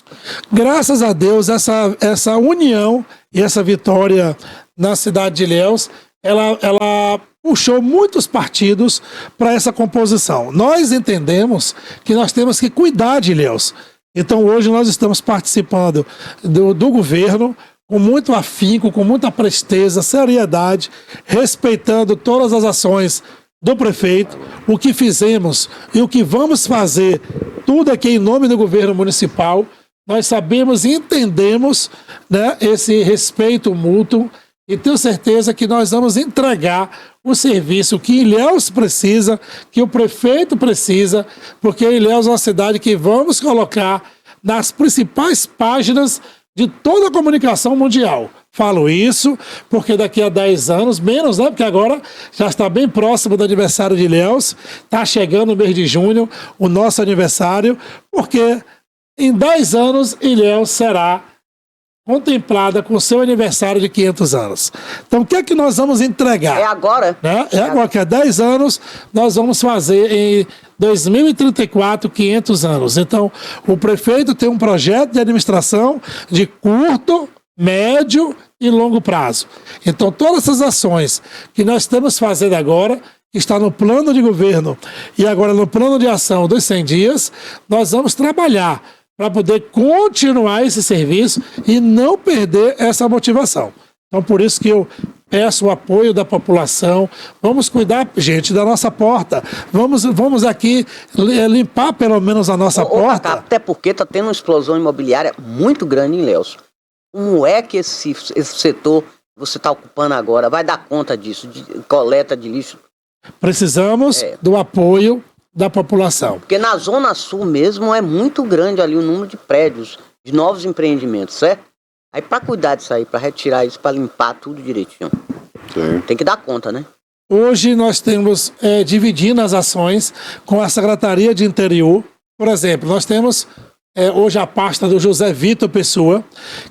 Graças a Deus, essa união e essa vitória na cidade de Ilhéus, ela puxou muitos partidos para essa composição. Nós entendemos que nós temos que cuidar de Ilhéus. Então hoje nós estamos participando do governo com muito afinco, com muita presteza, seriedade, respeitando todas as ações do prefeito, o que fizemos e o que vamos fazer, tudo aqui em nome do governo municipal. Nós sabemos e entendemos, né, esse respeito mútuo e tenho certeza que nós vamos entregar o serviço que Ilhéus precisa, que o prefeito precisa, porque Ilhéus é uma cidade que vamos colocar nas principais páginas de toda a comunicação mundial. Falo isso porque daqui a 10 anos, menos, né? Porque agora já está bem próximo do aniversário de Ilhéus, está chegando o mês de junho, o nosso aniversário, porque em 10 anos Ilhéus será contemplada com o seu aniversário de 500 anos. Então, o que é que nós vamos entregar? É agora? Né? É agora, que há 10 anos nós vamos fazer em 2034, 500 anos. Então, o prefeito tem um projeto de administração de curto, médio e longo prazo. Então, todas essas ações que nós estamos fazendo agora, que está no plano de governo e agora no plano de ação dos 100 dias, nós vamos trabalhar para poder continuar esse serviço e não perder essa motivação. Então, por isso que eu peço o apoio da população. Vamos cuidar, gente, da nossa porta. Vamos aqui limpar pelo menos a nossa porta. Cacá, até porque está tendo uma explosão imobiliária muito grande em Ilhéus. Como é que esse setor que você está ocupando agora vai dar conta disso, de coleta de lixo? Precisamos do apoio da população. Porque na Zona Sul mesmo é muito grande ali o número de prédios, de novos empreendimentos, certo? Aí para cuidar disso aí, para retirar isso, para limpar tudo direitinho. Sim. Tem que dar conta, né? Hoje nós temos dividindo as ações com a Secretaria de Interior. Por exemplo, nós temos hoje a pasta do José Vitor Pessoa,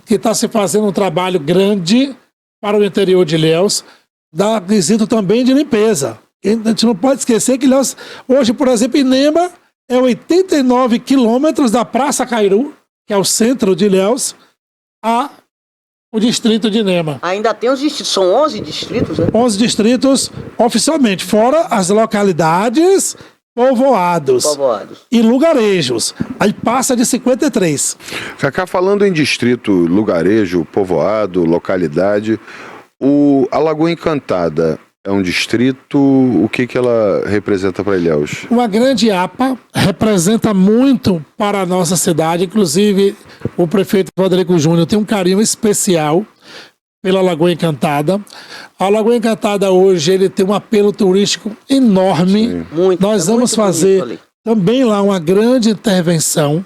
que está se fazendo um trabalho grande para o interior de Ilhéus, dá quesito também de limpeza. A gente não pode esquecer que Ilhéus, hoje, por exemplo, Inema é 89 quilômetros da Praça Cairu, que é o centro de Ilhéus, o distrito de Inema. Ainda tem os distritos, são 11 distritos, né? 11 distritos oficialmente, fora as localidades, povoados e lugarejos. Aí passa de 53. Cacá, falando em distrito, lugarejo, povoado, localidade, a Lagoa Encantada é um distrito, o que ela representa para Ilhéus? Uma grande APA, representa muito para a nossa cidade, inclusive o prefeito Rodrigo Júnior tem um carinho especial pela Lagoa Encantada. A Lagoa Encantada hoje ele tem um apelo turístico enorme. Muito, nós vamos fazer também lá uma grande intervenção.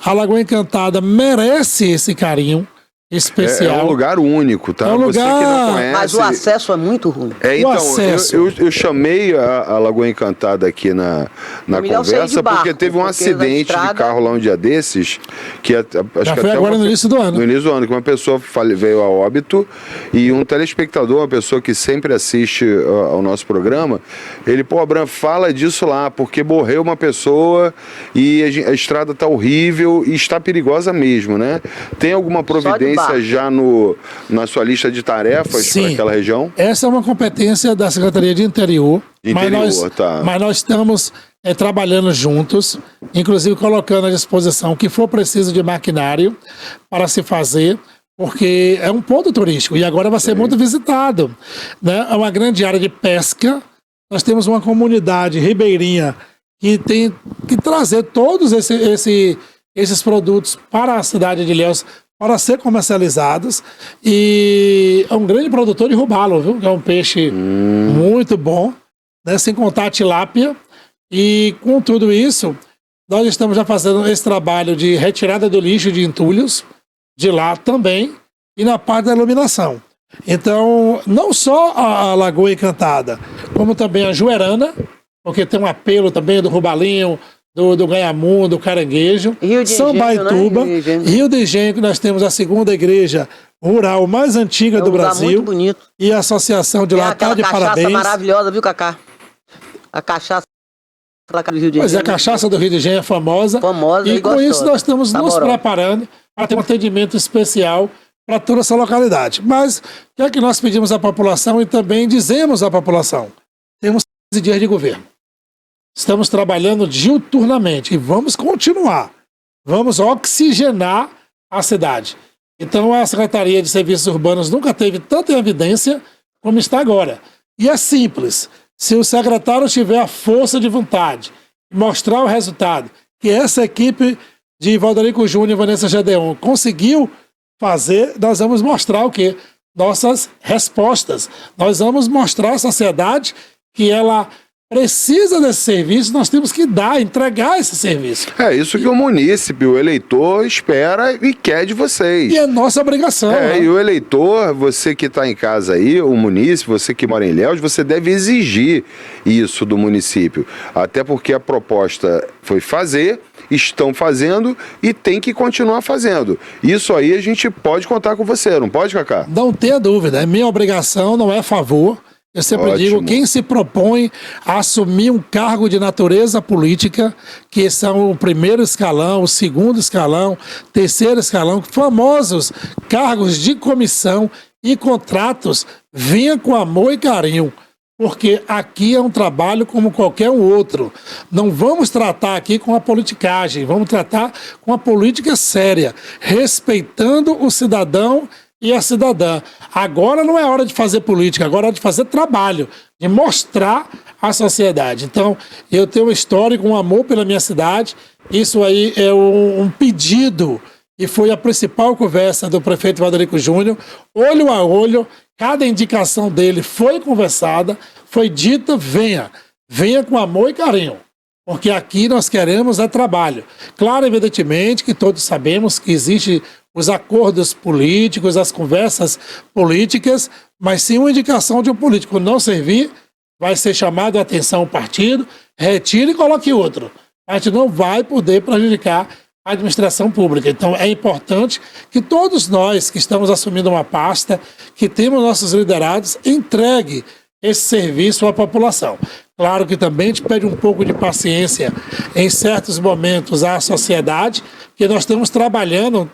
A Lagoa Encantada merece esse carinho especial. É um lugar único, tá? É um lugar... Você que não conhece... Mas o acesso é muito ruim. Então, eu chamei a Lagoa Encantada aqui na conversa porque teve um acidente de carro lá um dia desses, que acho Já que foi até agora no início do ano. No início do ano, que uma pessoa veio a óbito e um telespectador, uma pessoa que sempre assiste ao nosso programa, ele, Abraham, fala disso lá, porque morreu uma pessoa e a estrada tá horrível e está perigosa mesmo, né? Tem alguma providência já na sua lista de tarefas para aquela região? Essa é uma competência da Secretaria de Interior, mas nós estamos trabalhando juntos, inclusive colocando à disposição o que for preciso de maquinário para se fazer, porque é um ponto turístico e agora vai ser muito visitado, né? É uma grande área de pesca. Nós temos uma comunidade ribeirinha que tem que trazer todos esses produtos para a cidade de Ilhéus para ser comercializados, e é um grande produtor de robalo, viu? Que é um peixe muito bom, né? Sem contar a tilápia. E com tudo isso, nós estamos já fazendo esse trabalho de retirada do lixo de entulhos de lá também, e na parte da iluminação. Então, não só a Lagoa Encantada, como também a Juerana, porque tem um apelo também do robalinho, do ganhamum, do caranguejo, São Baituba, né? Rio de Engenho, que nós temos a segunda igreja rural mais antiga do Brasil. Muito bonito. E a associação de lá está de parabéns. Maravilhosa, viu, Cacá? A cachaça do Rio de Engenho. Pois é, a cachaça do Rio de Engenho é famosa. E com isso nós estamos nos preparando para ter um atendimento especial para toda essa localidade. Mas o que é que nós pedimos à população e também dizemos à população? Temos 15 dias de governo. Estamos trabalhando diuturnamente e vamos continuar. Vamos oxigenar a cidade. Então a Secretaria de Serviços Urbanos nunca teve tanta evidência como está agora. E é simples. Se o secretário tiver a força de vontade, mostrar o resultado que essa equipe de Valderico Júnior e Vanessa Gedeon conseguiu fazer, nós vamos mostrar o quê? Nossas respostas. Nós vamos mostrar à sociedade que ela precisa desse serviço, nós temos que entregar esse serviço. É isso que o munícipe, o eleitor, espera e quer de vocês. E é nossa obrigação. Né? E o eleitor, você que está em casa aí, o munícipe, você que mora em Ilhéus, você deve exigir isso do município. Até porque a proposta foi fazer, estão fazendo e tem que continuar fazendo. Isso aí a gente pode contar com você, não pode, Cacá? Não tenha dúvida, é minha obrigação, não é favor. Eu sempre Ótimo. digo, quem se propõe a assumir um cargo de natureza política, que são o primeiro escalão, o segundo escalão, terceiro escalão, famosos cargos de comissão e contratos, venha com amor e carinho. Porque aqui é um trabalho como qualquer um outro. Não vamos tratar aqui com a politicagem, vamos tratar com a política séria, respeitando o cidadão e a cidadã. Agora não é hora de fazer política, agora é hora de fazer trabalho, de mostrar à sociedade. Então, eu tenho um histórico, um amor pela minha cidade. Isso aí é um pedido, e foi a principal conversa do prefeito Valderico Júnior, olho a olho. Cada indicação dele foi conversada, foi dita, venha com amor e carinho, porque aqui nós queremos é trabalho. Claro, evidentemente, que todos sabemos que existem os acordos políticos, as conversas políticas, mas se uma indicação de um político não servir, vai ser chamado a atenção o partido, retire e coloque outro. A gente não vai poder prejudicar a administração pública. Então é importante que todos nós que estamos assumindo uma pasta, que temos nossos liderados, entregue esse serviço à população. Claro que também a gente pede um pouco de paciência em certos momentos à sociedade, que nós estamos trabalhando,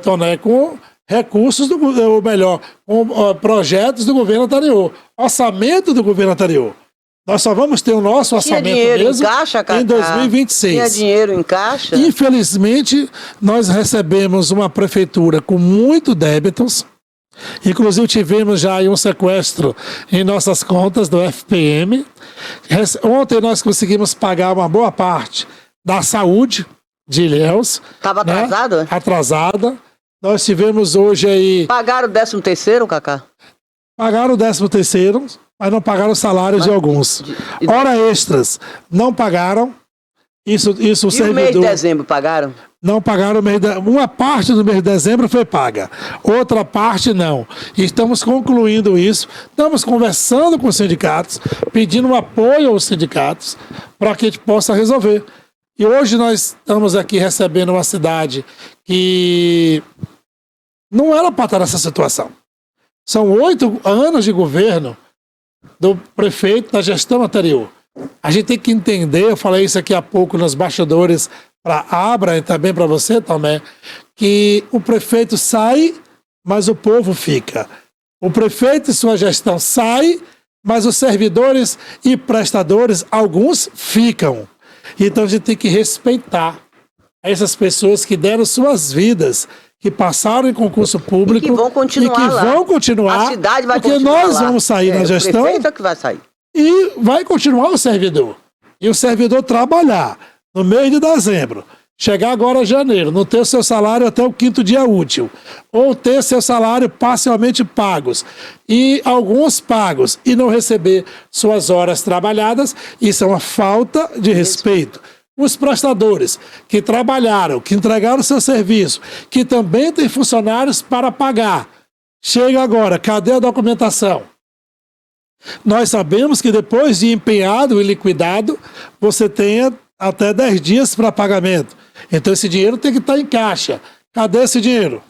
Toné, com recursos, ou melhor, com projetos do governo anterior, orçamento do governo anterior. Nós só vamos ter o nosso orçamento mesmo em 2026. Tinha dinheiro em caixa? Infelizmente, nós recebemos uma prefeitura com muito débitos. Inclusive, tivemos já aí um sequestro em nossas contas do FPM. Ontem nós conseguimos pagar uma boa parte da saúde de Ilhéus. Estava atrasado? Né? Atrasada. Nós tivemos hoje aí... Pagaram o 13º, Cacá? Pagaram o 13º, mas não pagaram os salários de alguns. Hora extras, não pagaram. Isso o servidor... o mês de dezembro pagaram? Não pagaram o mês de... Uma parte do mês de dezembro foi paga, outra parte não. E estamos concluindo isso, estamos conversando com os sindicatos, pedindo um apoio aos sindicatos para que a gente possa resolver. E hoje nós estamos aqui recebendo uma cidade que não era para estar nessa situação. São 8 anos de governo do prefeito da gestão anterior. A gente tem que entender, eu falei isso aqui há pouco nos bastidores para a Abra e também para você, Tomé, que o prefeito sai, mas o povo fica. O prefeito e sua gestão sai, mas os servidores e prestadores, alguns ficam. Então a gente tem que respeitar essas pessoas que deram suas vidas, que passaram em concurso público e que vão continuar a cidade vai porque continuar nós lá. vamos sair na gestão, o prefeito é que vai sair. E vai continuar o servidor. E o servidor trabalhar no mês de dezembro, chegar agora em janeiro, não ter seu salário até o 5º dia útil, ou ter seu salário parcialmente pagos, e alguns pagos, e não receber suas horas trabalhadas, isso é uma falta de respeito. Os prestadores que trabalharam, que entregaram seu serviço, que também têm funcionários para pagar. Chega agora, cadê a documentação? Nós sabemos que depois de empenhado e liquidado, você tenha até 10 dias para pagamento. Então esse dinheiro tem que estar em caixa. Cadê esse dinheiro?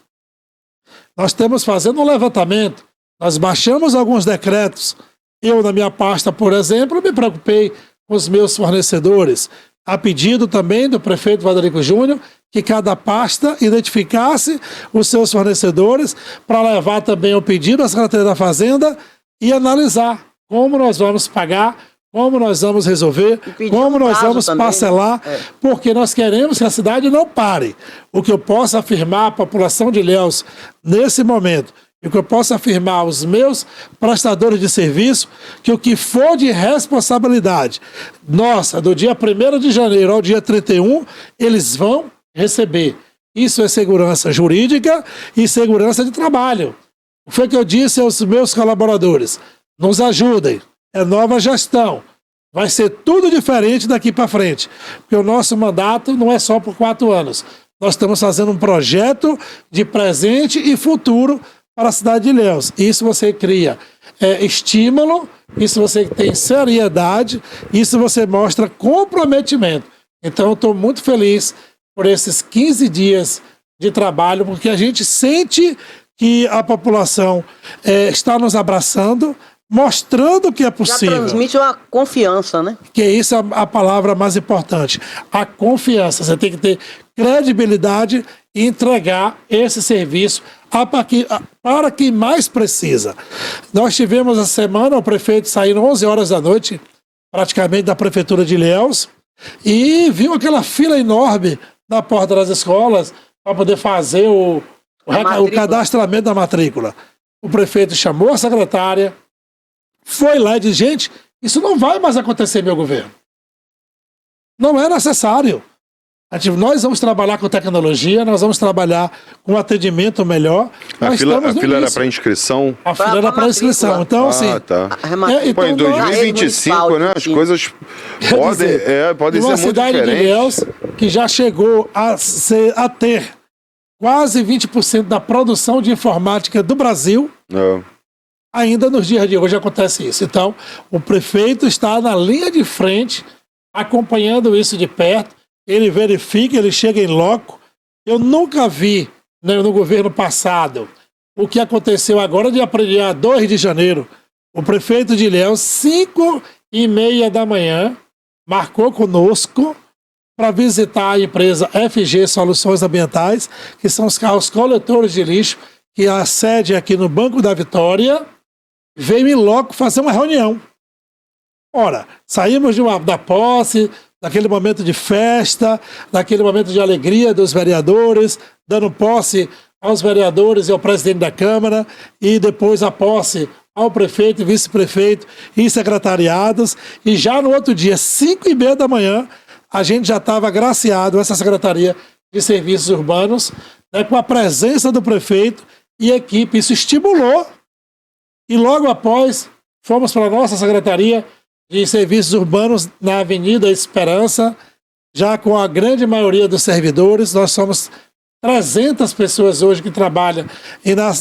Nós estamos fazendo um levantamento, nós baixamos alguns decretos. Eu, na minha pasta, por exemplo, me preocupei com os meus fornecedores, a pedido também do prefeito Valderico Júnior, que cada pasta identificasse os seus fornecedores para levar também o pedido à Secretaria da Fazenda e analisar como nós vamos pagar, como nós vamos resolver, como nós vamos parcelar, porque nós queremos que a cidade não pare. O que eu posso afirmar à população de Ilhéus nesse momento, e o que eu posso afirmar aos meus prestadores de serviço, que o que for de responsabilidade nossa, do dia 1º de janeiro ao dia 31, eles vão receber. Isso é segurança jurídica e segurança de trabalho. Foi o que eu disse aos meus colaboradores. Nos ajudem. É nova gestão. Vai ser tudo diferente daqui para frente. Porque o nosso mandato não é só por 4 anos. Nós estamos fazendo um projeto de presente e futuro para a cidade de Ilhéus. Isso você cria estímulo, isso você tem seriedade, isso você mostra comprometimento. Então eu estou muito feliz por esses 15 dias de trabalho, porque a gente sente que a população está nos abraçando, mostrando que é Já possível. transmite uma confiança, né? Que isso é a palavra mais importante. A confiança. Você tem que ter credibilidade e entregar esse serviço para quem mais precisa. Nós tivemos a semana, o prefeito saindo 11 horas da noite, praticamente da prefeitura de Ilhéus, e viu aquela fila enorme na porta das escolas para poder fazer o cadastramento da matrícula. O prefeito chamou a secretária, foi lá e disse, gente, isso não vai mais acontecer meu governo. Não é necessário. Nós vamos trabalhar com tecnologia, nós vamos trabalhar com atendimento melhor. A fila era para inscrição? A fila era para inscrição. Então, assim... Tá. Então, em 2025, né, as coisas podem ser muito diferentes. Uma cidade de Ilhéus que já chegou a ter quase 20% da produção de informática do Brasil, ainda nos dias de hoje acontece isso. Então, o prefeito está na linha de frente, acompanhando isso de perto. Ele verifica, ele chega em loco. Eu nunca vi, né, no governo passado o que aconteceu agora dia 2 de janeiro. O prefeito de Ilhéus, 5h30 da manhã, marcou conosco para visitar a empresa FG Soluções Ambientais, que são os carros coletores de lixo, que a sede aqui no Banco da Vitória, veio em loco fazer uma reunião. Ora, saímos da posse, daquele momento de festa, daquele momento de alegria dos vereadores, dando posse aos vereadores e ao presidente da Câmara, e depois a posse ao prefeito e vice-prefeito e secretariados, e já no outro dia, 5h30 da manhã, a gente já estava agraciado, essa Secretaria de Serviços Urbanos, né, com a presença do prefeito e equipe. Isso estimulou, e logo após fomos para a nossa Secretaria de Serviços Urbanos na Avenida Esperança, já com a grande maioria dos servidores. Nós somos 300 pessoas hoje que trabalham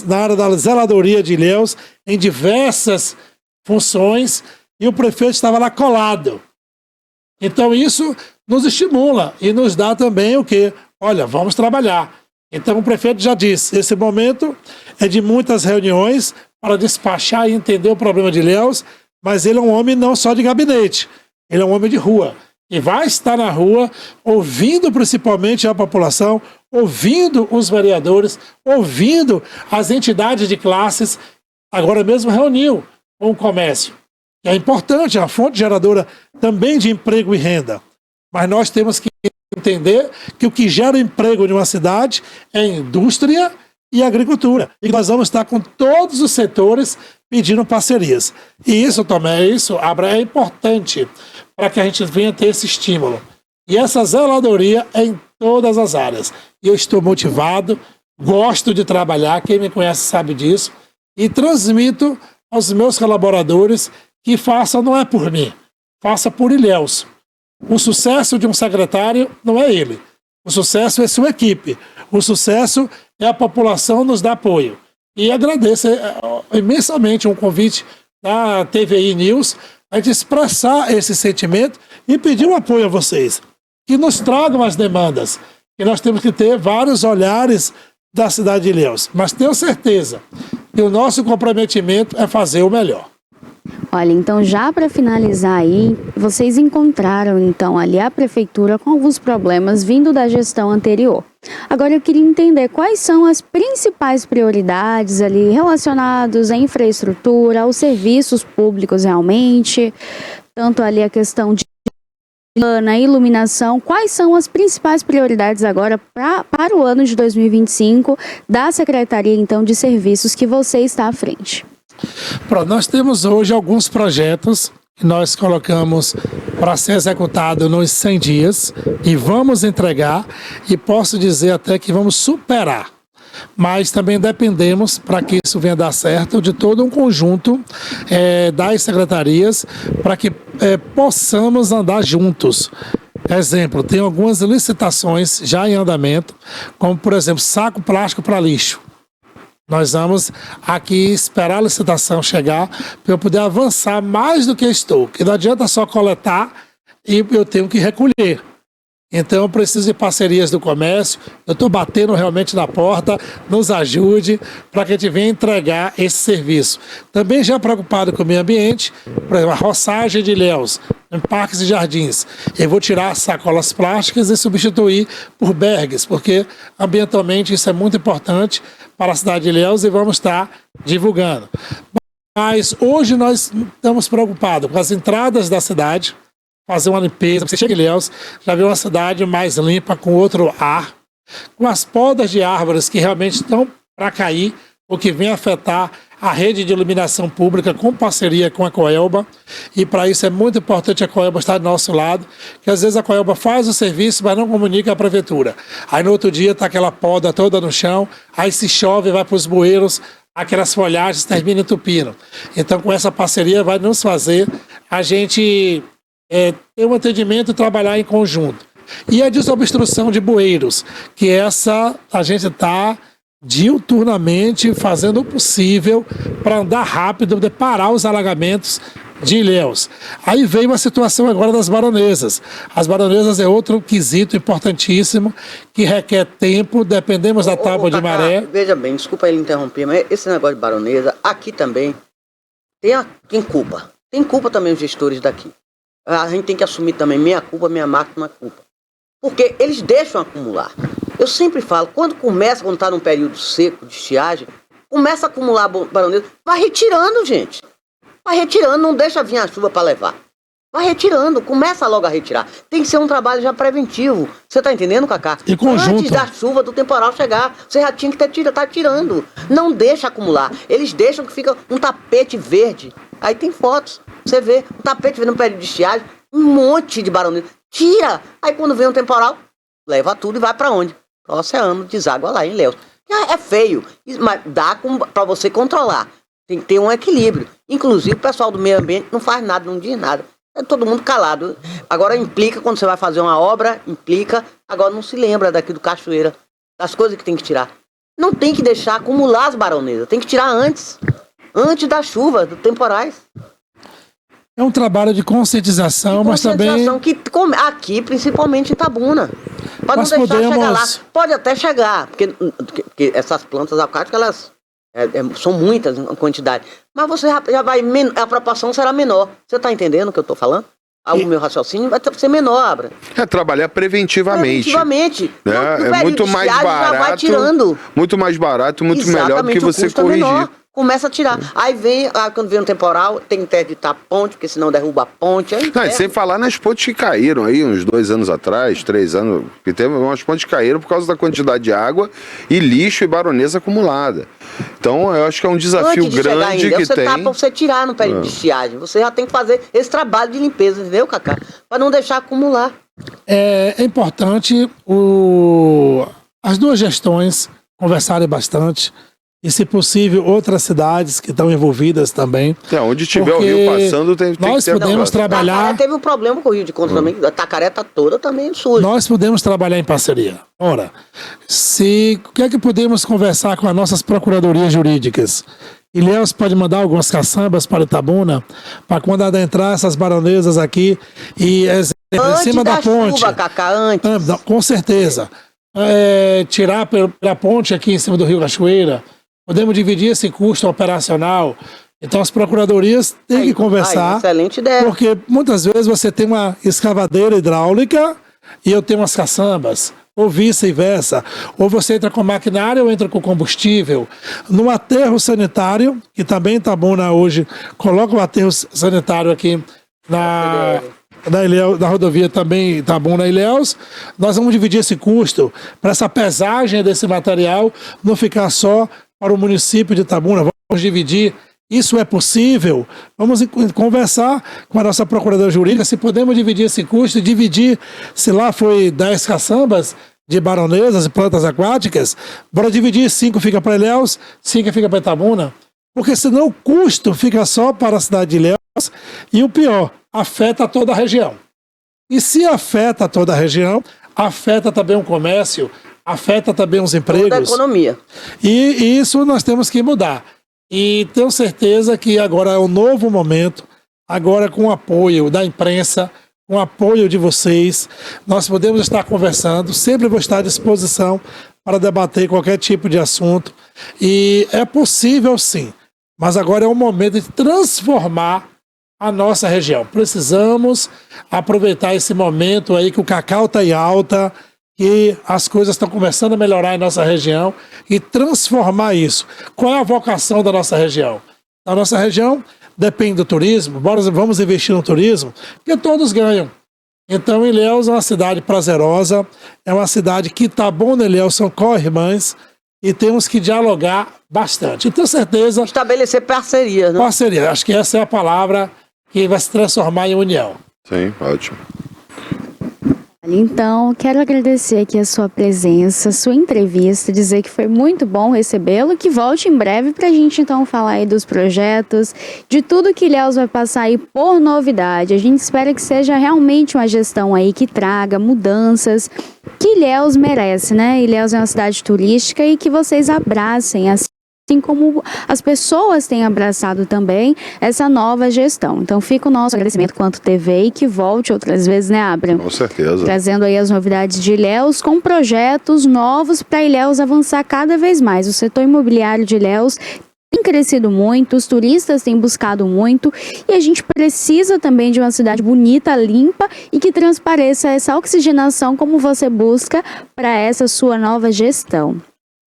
na área da zeladoria de Ilhéus, em diversas funções, e o prefeito estava lá colado. Então isso nos estimula e nos dá também o quê? Olha, vamos trabalhar. Então o prefeito já disse, esse momento é de muitas reuniões para despachar e entender o problema de Ilhéus, mas ele é um homem não só de gabinete, ele é um homem de rua, e vai estar na rua, ouvindo principalmente a população, ouvindo os vereadores, ouvindo as entidades de classes. Agora mesmo reuniu com o comércio, que é importante, é uma fonte geradora também de emprego e renda. Mas nós temos que entender que o que gera emprego de uma cidade é indústria e agricultura. E nós vamos estar com todos os setores pedindo parcerias. E isso, Tomé, Abra, é importante para que a gente venha ter esse estímulo. E essa zeladoria é em todas as áreas. E eu estou motivado, gosto de trabalhar, quem me conhece sabe disso, e transmito aos meus colaboradores que façam, não é por mim, faça por Ilhéus. O sucesso de um secretário não é ele. O sucesso é sua equipe. O sucesso é a população nos dar apoio. E agradeço imensamente um convite da TVI News a gente expressar esse sentimento e pedir um apoio a vocês, que nos tragam as demandas, que nós temos que ter vários olhares da cidade de Ilhéus, mas tenho certeza que o nosso comprometimento é fazer o melhor. Olha, então já para finalizar aí, vocês encontraram então ali a prefeitura com alguns problemas vindo da gestão anterior. Agora eu queria entender quais são as principais prioridades ali relacionadas à infraestrutura, aos serviços públicos realmente, tanto ali a questão de iluminação. Quais são as principais prioridades agora para o ano de 2025 da Secretaria então de Serviços que você está à frente? Pronto, nós temos hoje alguns projetos que nós colocamos para ser executado nos 100 dias e vamos entregar, e posso dizer até que vamos superar. Mas também dependemos, para que isso venha dar certo, de todo um conjunto das secretarias para que possamos andar juntos. Exemplo, tem algumas licitações já em andamento, como por exemplo, saco plástico para lixo. Nós vamos aqui esperar a licitação chegar para eu poder avançar mais do que estou. Porque não adianta só coletar e eu tenho que recolher. Então eu preciso de parcerias do comércio, eu estou batendo realmente na porta, nos ajude para que a gente venha entregar esse serviço. Também já preocupado com o meio ambiente, por exemplo, a roçagem de ilhéus em parques e jardins. Eu vou tirar as sacolas plásticas e substituir por bags, porque ambientalmente isso é muito importante para a cidade de Ilhéus e vamos estar divulgando. Mas hoje nós estamos preocupados com as entradas da cidade, fazer uma limpeza. Você chega em Ilhéus, já vê uma cidade mais limpa, com outro ar, com as podas de árvores que realmente estão para cair, o que vem afetar a rede de iluminação pública com parceria com a Coelba, e para isso é muito importante a Coelba estar do nosso lado, que às vezes a Coelba faz o serviço, mas não comunica à prefeitura. Aí no outro dia está aquela poda toda no chão, aí se chove, vai para os bueiros, aquelas folhagens terminam entupindo. Então com essa parceria vai nos fazer a gente ter um atendimento e trabalhar em conjunto. E a desobstrução de bueiros, que essa a gente está diuturnamente fazendo o possível para andar rápido, de parar os alagamentos de Ilhéus. Aí veio uma situação agora das baronesas. As baronesas é outro quesito importantíssimo que requer tempo, dependemos da tábua de maré. Veja bem, desculpa ele interromper, mas esse negócio de baronesa, aqui também tem culpa. Tem culpa também os gestores daqui. A gente tem que assumir também minha culpa, minha máxima culpa. Porque eles deixam acumular. Eu sempre falo, quando está num período seco, de estiagem, começa a acumular baronesa, vai retirando, gente. Vai retirando, não deixa vir a chuva para levar. Vai retirando, começa logo a retirar. Tem que ser um trabalho já preventivo. Você tá entendendo, Cacá? E conjunto. Antes da chuva, do temporal chegar, você já tinha que estar tirando. Não deixa acumular. Eles deixam que fica um tapete verde. Aí tem fotos. Você vê um tapete verde no período de estiagem, um monte de baronesa. Tira! Aí quando vem um temporal, leva tudo e vai para onde? Para o oceano, deságua lá em Ilhéus. É feio, mas dá para você controlar. Tem que ter um equilíbrio. Inclusive o pessoal do meio ambiente não faz nada, não diz nada. É todo mundo calado. Agora implica, quando você vai fazer uma obra, agora não se lembra daqui do Cachoeira, das coisas que tem que tirar. Não tem que deixar acumular as baronesas, tem que tirar antes da chuva, dos temporais. É um trabalho de conscientização, mas também... que aqui, principalmente em Itabuna. Pode não deixar chegar lá. Pode até chegar, porque essas plantas aquáticas, elas são muitas em quantidade. Mas você já vai... A proporção será menor. Você está entendendo o que eu estou falando? O meu raciocínio vai ser menor, Abra. Trabalhar preventivamente. É muito mais barato. Já vai tirando. Muito mais barato, muito melhor do que você corrigir. Menor. Começa a tirar. Aí quando vem um temporal, tem que interditar a ponte, porque senão derruba a ponte. Sem falar nas pontes que caíram aí, uns 2 anos atrás, 3 anos, que teve umas pontes que caíram por causa da quantidade de água e lixo e baronesa acumulada. Então, eu acho que é um desafio grande que tem. Tá para você tirar no período de estiagem. Você já tem que fazer esse trabalho de limpeza, entendeu, Cacá? Para não deixar acumular. É importante as duas gestões conversarem bastante. E, se possível, outras cidades que estão envolvidas também. Onde tiver o rio passando, tem nós que ter... podemos trabalhar... Tacaré teve um problema com o Rio de Conta também. A Tacaré está toda também suja. Nós podemos trabalhar em parceria. Ora, o que é que podemos conversar com as nossas procuradorias jurídicas? Ilhéus pode mandar algumas caçambas para Itabuna, para quando adentrar essas baronesas aqui e em cima da ponte. Chuva, Cacá, antes. Com certeza. Tirar pela ponte aqui em cima do Rio Cachoeira. Podemos dividir esse custo operacional. Então as procuradorias têm que conversar. Excelente ideia. Porque muitas vezes você tem uma escavadeira hidráulica e eu tenho umas caçambas. Ou vice-versa. Ou você entra com maquinário ou entra com combustível. No aterro sanitário, que também Itabuna hoje coloca o aterro sanitário aqui da rodovia também Itabuna e Ilhéus, nós vamos dividir esse custo para essa pesagem desse material não ficar só para o município de Itabuna. Vamos dividir. Isso é possível? Vamos conversar com a nossa procuradora jurídica se podemos dividir esse custo e dividir, se lá foi 10 caçambas de baronesas e plantas aquáticas, bora dividir, 5 fica para Ilhéus, 5 fica para Itabuna, porque senão o custo fica só para a cidade de Ilhéus e o pior, afeta toda a região. E se afeta toda a região, afeta também o comércio, afeta também os empregos. Toda a economia. E isso nós temos que mudar. E tenho certeza que agora é um novo momento, agora com o apoio da imprensa, com o apoio de vocês, nós podemos estar conversando. Sempre vou estar à disposição para debater qualquer tipo de assunto. E é possível, sim, mas agora é o momento de transformar a nossa região. Precisamos aproveitar esse momento aí que o cacau está em alta, que as coisas estão começando a melhorar em nossa região e transformar isso. Qual é a vocação da nossa região? A nossa região depende do turismo, vamos investir no turismo, porque todos ganham. Então, Ilhéus é uma cidade prazerosa, é uma cidade que está bom no Ilhéus, são co-irmãs, e temos que dialogar bastante. E tenho certeza... Estabelecer parcerias, né? Parceria, acho que essa é a palavra que vai se transformar em união. Sim, ótimo. Então, quero agradecer aqui a sua presença, a sua entrevista, dizer que foi muito bom recebê-lo, que volte em breve para a gente então falar aí dos projetos, de tudo que Ilhéus vai passar aí por novidade. A gente espera que seja realmente uma gestão aí que traga mudanças que Ilhéus merece, né? Ilhéus é uma cidade turística e que vocês abracem assim como as pessoas têm abraçado também essa nova gestão. Então fica o nosso agradecimento quanto TV e que volte outras vezes, né, Abram? Com certeza. Trazendo aí as novidades de Ilhéus com projetos novos para Ilhéus avançar cada vez mais. O setor imobiliário de Ilhéus tem crescido muito, os turistas têm buscado muito e a gente precisa também de uma cidade bonita, limpa e que transpareça essa oxigenação como você busca para essa sua nova gestão.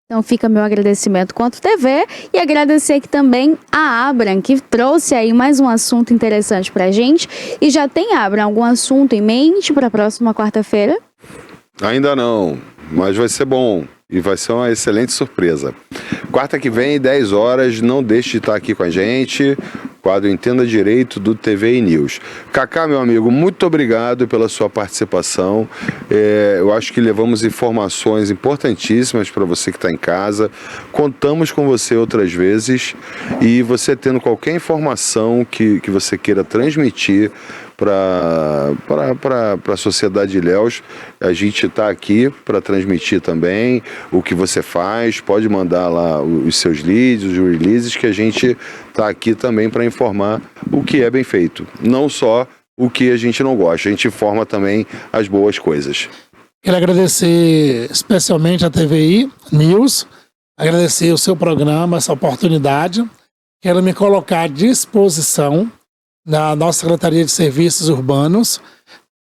Então fica meu agradecimento quanto TV e agradecer aqui também a Abram, que trouxe aí mais um assunto interessante pra gente. E já tem, Abram, algum assunto em mente para a próxima quarta-feira? Ainda não, mas vai ser bom e vai ser uma excelente surpresa. Quarta que vem, 10 horas, não deixe de estar aqui com a gente. Quadro Entenda Direito do TV e News. Cacá, meu amigo, muito obrigado pela sua participação. Eu acho que levamos informações importantíssimas para você que está em casa. Contamos com você outras vezes e você tendo qualquer informação que você queira transmitir para a sociedade de Ilhéus, a gente está aqui para transmitir também o que você faz. Pode mandar lá os seus leads, os releases, que a gente está aqui também para informar o que é bem feito, não só o que a gente não gosta, a gente informa também as boas coisas. Quero agradecer especialmente a TVI News, agradecer o seu programa, essa oportunidade. Quero me colocar à disposição na nossa Secretaria de Serviços Urbanos.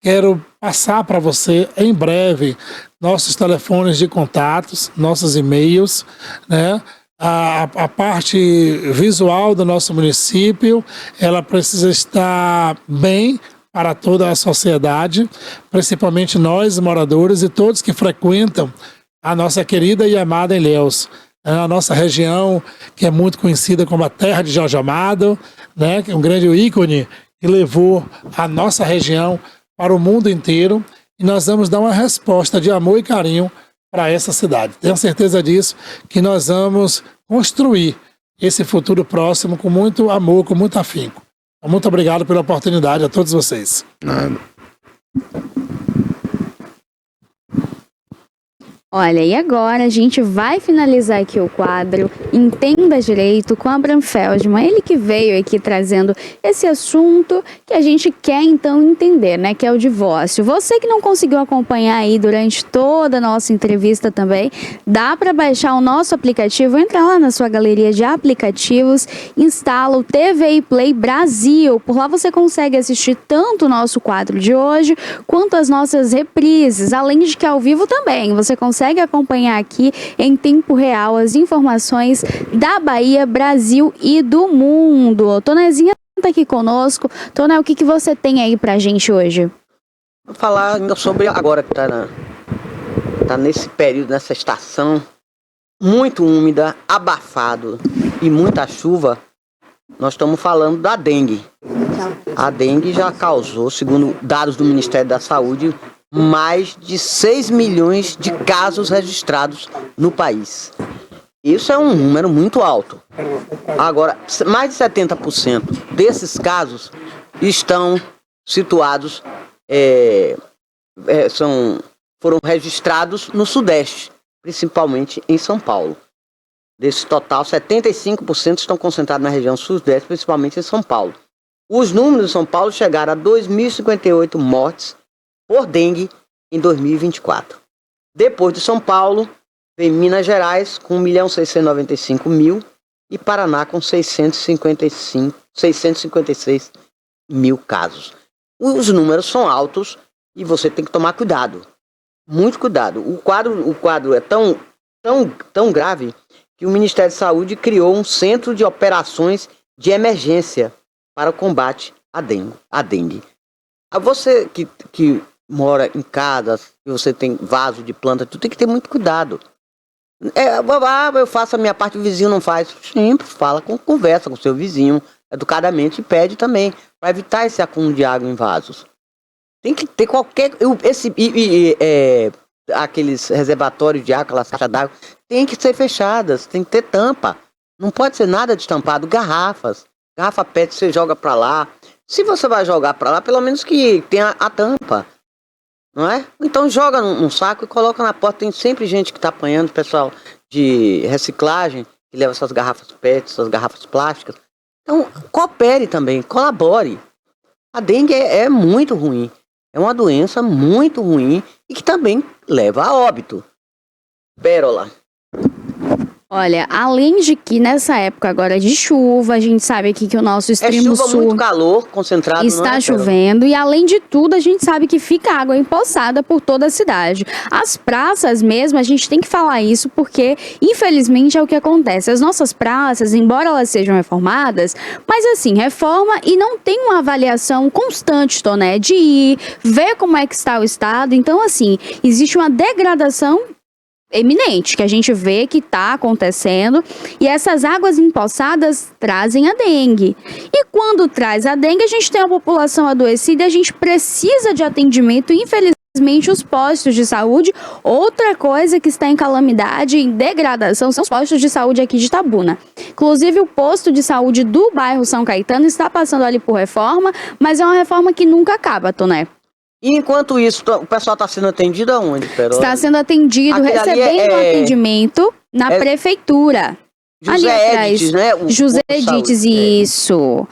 Quero passar para você em breve nossos telefones de contatos, nossos e-mails, né? A parte visual do nosso município, ela precisa estar bem para toda a sociedade, principalmente nós, moradores, e todos que frequentam a nossa querida e amada Ilhéus. A nossa região, que é muito conhecida como a terra de Jorge Amado, né, que é um grande ícone que levou a nossa região para o mundo inteiro, e nós vamos dar uma resposta de amor e carinho para essa cidade. Tenho certeza disso, que nós vamos construir esse futuro próximo com muito amor, com muito afinco. Muito obrigado pela oportunidade a todos vocês. Nada. Olha, e agora a gente vai finalizar aqui o quadro Entenda Direito com Abram Feldman. Ele que veio aqui trazendo esse assunto que a gente quer então entender, né? Que é o divórcio. Você que não conseguiu acompanhar aí durante toda a nossa entrevista também, dá para baixar o nosso aplicativo. Entra lá na sua galeria de aplicativos, instala o TVI Play Brasil. Por lá você consegue assistir tanto o nosso quadro de hoje, quanto as nossas reprises. Além de que ao vivo também, você consegue acompanhar aqui em tempo real as informações da Bahia, Brasil e do mundo. Tonezinha está aqui conosco. Tonel, o que você tem aí pra gente hoje? Vou falar ainda sobre agora que tá nesse período, nessa estação muito úmida, abafado e muita chuva. Nós estamos falando da dengue. A dengue já causou, segundo dados do Ministério da Saúde, mais de 6 milhões de casos registrados no país. Isso é um número muito alto. Agora, mais de 70% desses casos estão situados, foram registrados no Sudeste, principalmente em São Paulo. Desse total, 75% estão concentrados na região Sudeste, principalmente em São Paulo. Os números de São Paulo chegaram a 2.058 mortes por dengue em 2024. Depois de São Paulo, vem Minas Gerais com 1.695.000 e Paraná com 656 mil casos. Os números são altos e você tem que tomar cuidado, muito cuidado. O quadro é tão grave que o Ministério da Saúde criou um centro de operações de emergência para o combate à dengue. A você que mora em casa, que você tem vaso de planta, tu tem que ter muito cuidado. Eu faço a minha parte, o vizinho não faz. Sempre conversa com o seu vizinho, educadamente, e pede também, para evitar esse acúmulo de água em vasos. Tem que ter aqueles reservatórios de água, aquelas caixas d'água, tem que ser fechadas, tem que ter tampa. Não pode ser nada destampado. Garrafa PET você joga para lá. Se você vai jogar para lá, pelo menos que tenha a tampa. Não é? Então joga num saco e coloca na porta. Tem sempre gente que está apanhando, pessoal de reciclagem, que leva essas garrafas PET, essas garrafas plásticas. Então coopere também, colabore. A dengue é muito ruim. É uma doença muito ruim e que também leva a óbito. Pérola. Olha, além de que nessa época agora de chuva, a gente sabe aqui que o nosso extremo chuva, sul muito calor, concentrado, está chovendo, e além de tudo a gente sabe que fica água empoçada por toda a cidade. As praças mesmo, a gente tem que falar isso porque infelizmente é o que acontece. As nossas praças, embora elas sejam reformadas, mas assim, reforma e não tem uma avaliação constante, Toné, de ir, ver como é que está o estado. Então assim, existe uma degradação eminente, que a gente vê que está acontecendo, e essas águas empoçadas trazem a dengue. E quando traz a dengue, a gente tem a população adoecida e a gente precisa de atendimento, infelizmente, os postos de saúde. Outra coisa que está em calamidade, em degradação, são os postos de saúde aqui de Itabuna. Inclusive, o posto de saúde do bairro São Caetano está passando ali por reforma, mas é uma reforma que nunca acaba, Toné. E enquanto isso, o pessoal está sendo atendido aonde, Pérola? Está sendo atendido, recebendo atendimento na prefeitura. José Edites, né? José Edites, isso.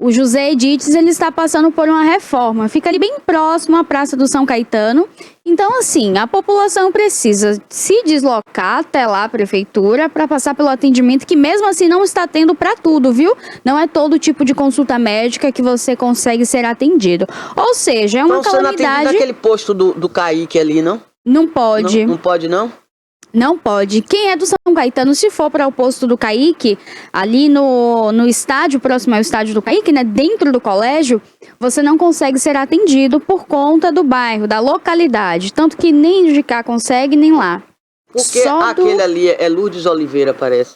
O José Edites, ele está passando por uma reforma. Fica ali bem próximo à Praça do São Caetano. Então, assim, a população precisa se deslocar até lá, a prefeitura, para passar pelo atendimento, que mesmo assim não está tendo para tudo, viu? Não é todo tipo de consulta médica que você consegue ser atendido. Ou seja, é uma calamidade. Você não atende naquele posto do Kaique ali, não? Não pode. Não pode, não? Não pode. Quem é do São Caetano, se for para o posto do Kaique, ali no estádio, próximo ao estádio do Kaique, né, dentro do colégio, você não consegue ser atendido por conta do bairro, da localidade. Tanto que nem de cá consegue, nem lá. Porque aquele ali é Lourdes Oliveira, parece.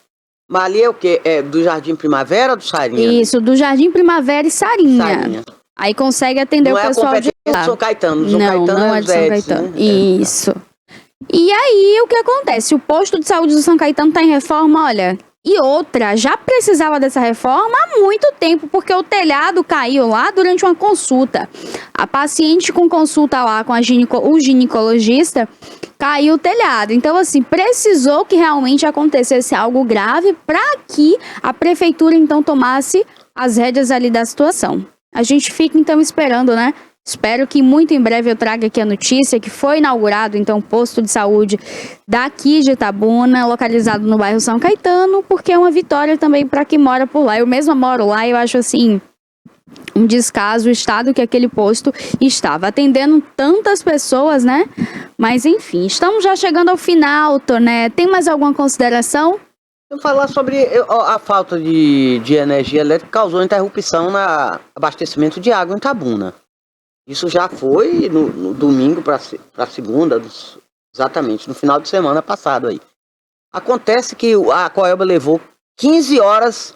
Mas ali é o quê? É do Jardim Primavera ou do Sarinha? Isso, do Jardim Primavera e Sarinha. Aí consegue atender o pessoal de lá. Não é a competência do São Caetano. Não é do São Caetano. Né? Isso. E aí, o que acontece? O posto de saúde do São Caetano está em reforma, olha. E outra, já precisava dessa reforma há muito tempo, porque o telhado caiu lá durante uma consulta. A paciente com consulta lá com o ginecologista, caiu o telhado. Então, assim, precisou que realmente acontecesse algo grave para que a prefeitura, então, tomasse as rédeas ali da situação. A gente fica, então, esperando, né? Espero que muito em breve eu traga aqui a notícia que foi inaugurado, então, um posto de saúde daqui de Itabuna, localizado no bairro São Caetano, porque é uma vitória também para quem mora por lá. Eu mesma moro lá e eu acho, assim, um descaso o estado que aquele posto estava, atendendo tantas pessoas, né? Mas, enfim, estamos já chegando ao final, Toné. Tem mais alguma consideração? Eu falar sobre a falta de energia elétrica causou interrupção no abastecimento de água em Itabuna. Isso já foi no domingo para segunda, exatamente, no final de semana passado aí. Acontece que a Coelba levou 15 horas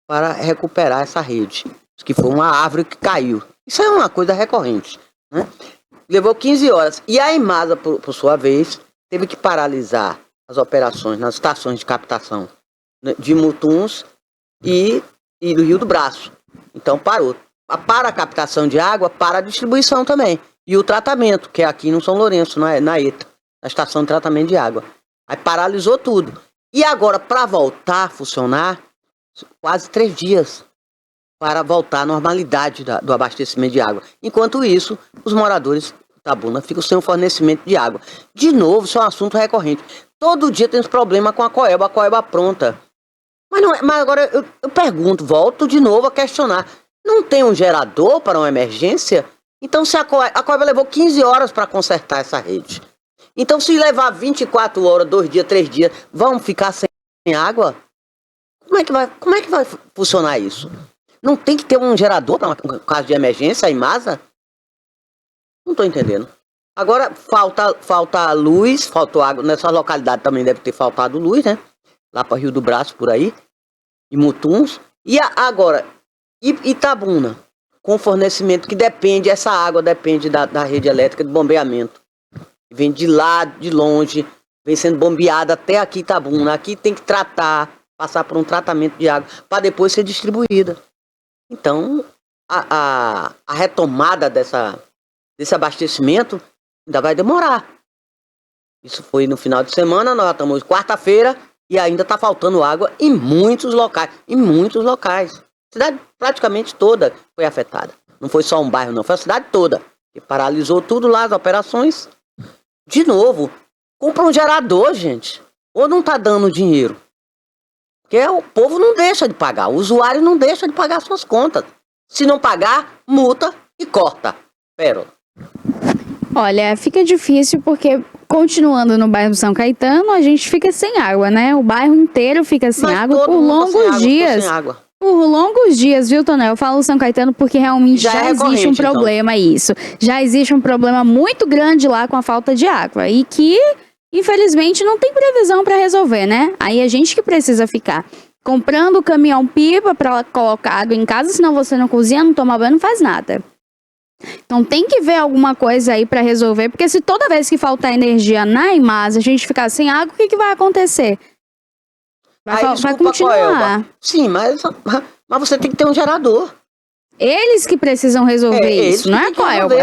para recuperar essa rede, que foi uma árvore que caiu. Isso é uma coisa recorrente, né? Levou 15 horas. E a Imasa, por sua vez, teve que paralisar as operações nas estações de captação de Mutuns e do Rio do Braço. Então parou. Para a captação de água, para a distribuição também. E o tratamento, que é aqui no São Lourenço, na ETA, na estação de tratamento de água. Aí paralisou tudo. E agora, para voltar a funcionar, quase 3 dias. para voltar à normalidade do abastecimento de água. Enquanto isso, os moradores de Itabuna ficam sem o fornecimento de água. De novo, isso é um assunto recorrente. Todo dia tem esse problema com a Coelba pronta. Mas agora eu pergunto, volto de novo a questionar. Não tem um gerador para uma emergência? Então, se a Coelba levou 15 horas para consertar essa rede. Então, se levar 24 horas, 2 dias, 3 dias, vamos ficar sem água? Como é que vai funcionar isso? Não tem que ter um gerador para um caso de emergência, a IMASA? Não estou entendendo. Agora, falta luz, faltou água. Nessa localidade também deve ter faltado luz, né? Lá para Rio do Braço, por aí. E Mutuns. E agora, Itabuna, com fornecimento que depende, essa água depende da rede elétrica de bombeamento. Vem de lá, de longe, vem sendo bombeada até aqui Itabuna. Aqui tem que passar por um tratamento de água para depois ser distribuída. Então, a retomada desse abastecimento ainda vai demorar. Isso foi no final de semana, nós estamos quarta-feira e ainda está faltando água em muitos locais. A cidade praticamente toda foi afetada. Não foi só um bairro, não, foi a cidade toda. Que paralisou tudo lá, as operações. De novo, compra um gerador, gente. Ou não está dando dinheiro. Porque o povo não deixa de pagar, o usuário não deixa de pagar suas contas. Se não pagar, multa e corta. Pérola. Olha, fica difícil porque, continuando no bairro São Caetano, a gente fica sem água, né? O bairro inteiro fica sem água por longos dias. Por longos dias, viu, Tonel? Eu falo São Caetano porque realmente já existe um problema isso. Já existe um problema muito grande lá com a falta de água. E que, infelizmente, não tem previsão para resolver, né? Aí a gente que precisa ficar comprando o caminhão-pipa para colocar água em casa, senão você não cozinha, não toma banho, não faz nada. Então tem que ver alguma coisa aí para resolver, porque se toda vez que faltar energia na IMASA a gente ficar sem água, o que vai acontecer? Vai continuar. Sim, mas você tem que ter um gerador. Eles que precisam resolver isso, não é a Coelba.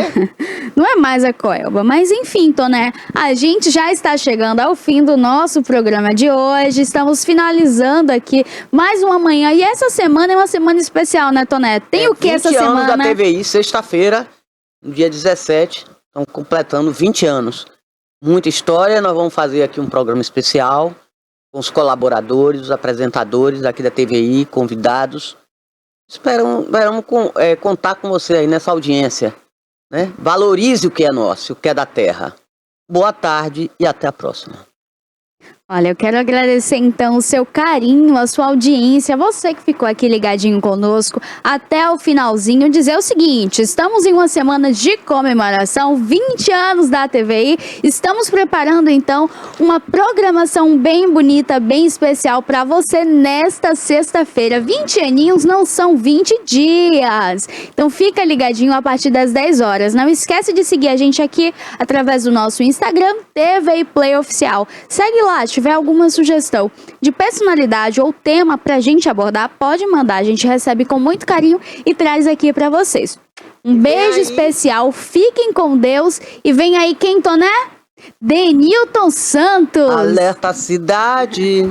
Não é mais a Coelba. Mas enfim, Toné, a gente já está chegando ao fim do nosso programa de hoje. Estamos finalizando aqui mais uma manhã. E essa semana é uma semana especial, né, Toné? Tem o que essa semana? 20 anos da TVI, sexta-feira, no dia 17. Estão completando 20 anos. Muita história. Nós vamos fazer aqui um programa especial com os colaboradores, os apresentadores aqui da TVI, convidados. Esperamos contar com você aí nessa audiência, né? Valorize o que é nosso, o que é da terra. Boa tarde e até a próxima. Olha, eu quero agradecer então o seu carinho, a sua audiência, você que ficou aqui ligadinho conosco até o finalzinho, dizer o seguinte: estamos em uma semana de comemoração, 20 anos da TVI, estamos preparando então uma programação bem bonita, bem especial para você nesta sexta-feira. 20 aninhos não são 20 dias, então fica ligadinho a partir das 10 horas. Não esquece de seguir a gente aqui através do nosso Instagram, TVI Play Oficial. Segue lá. Se tiver alguma sugestão de personalidade ou tema pra gente abordar, pode mandar, a gente recebe com muito carinho e traz aqui pra vocês. Um beijo especial, fiquem com Deus e vem aí quem, Toné? Denilton Santos. Alerta cidade.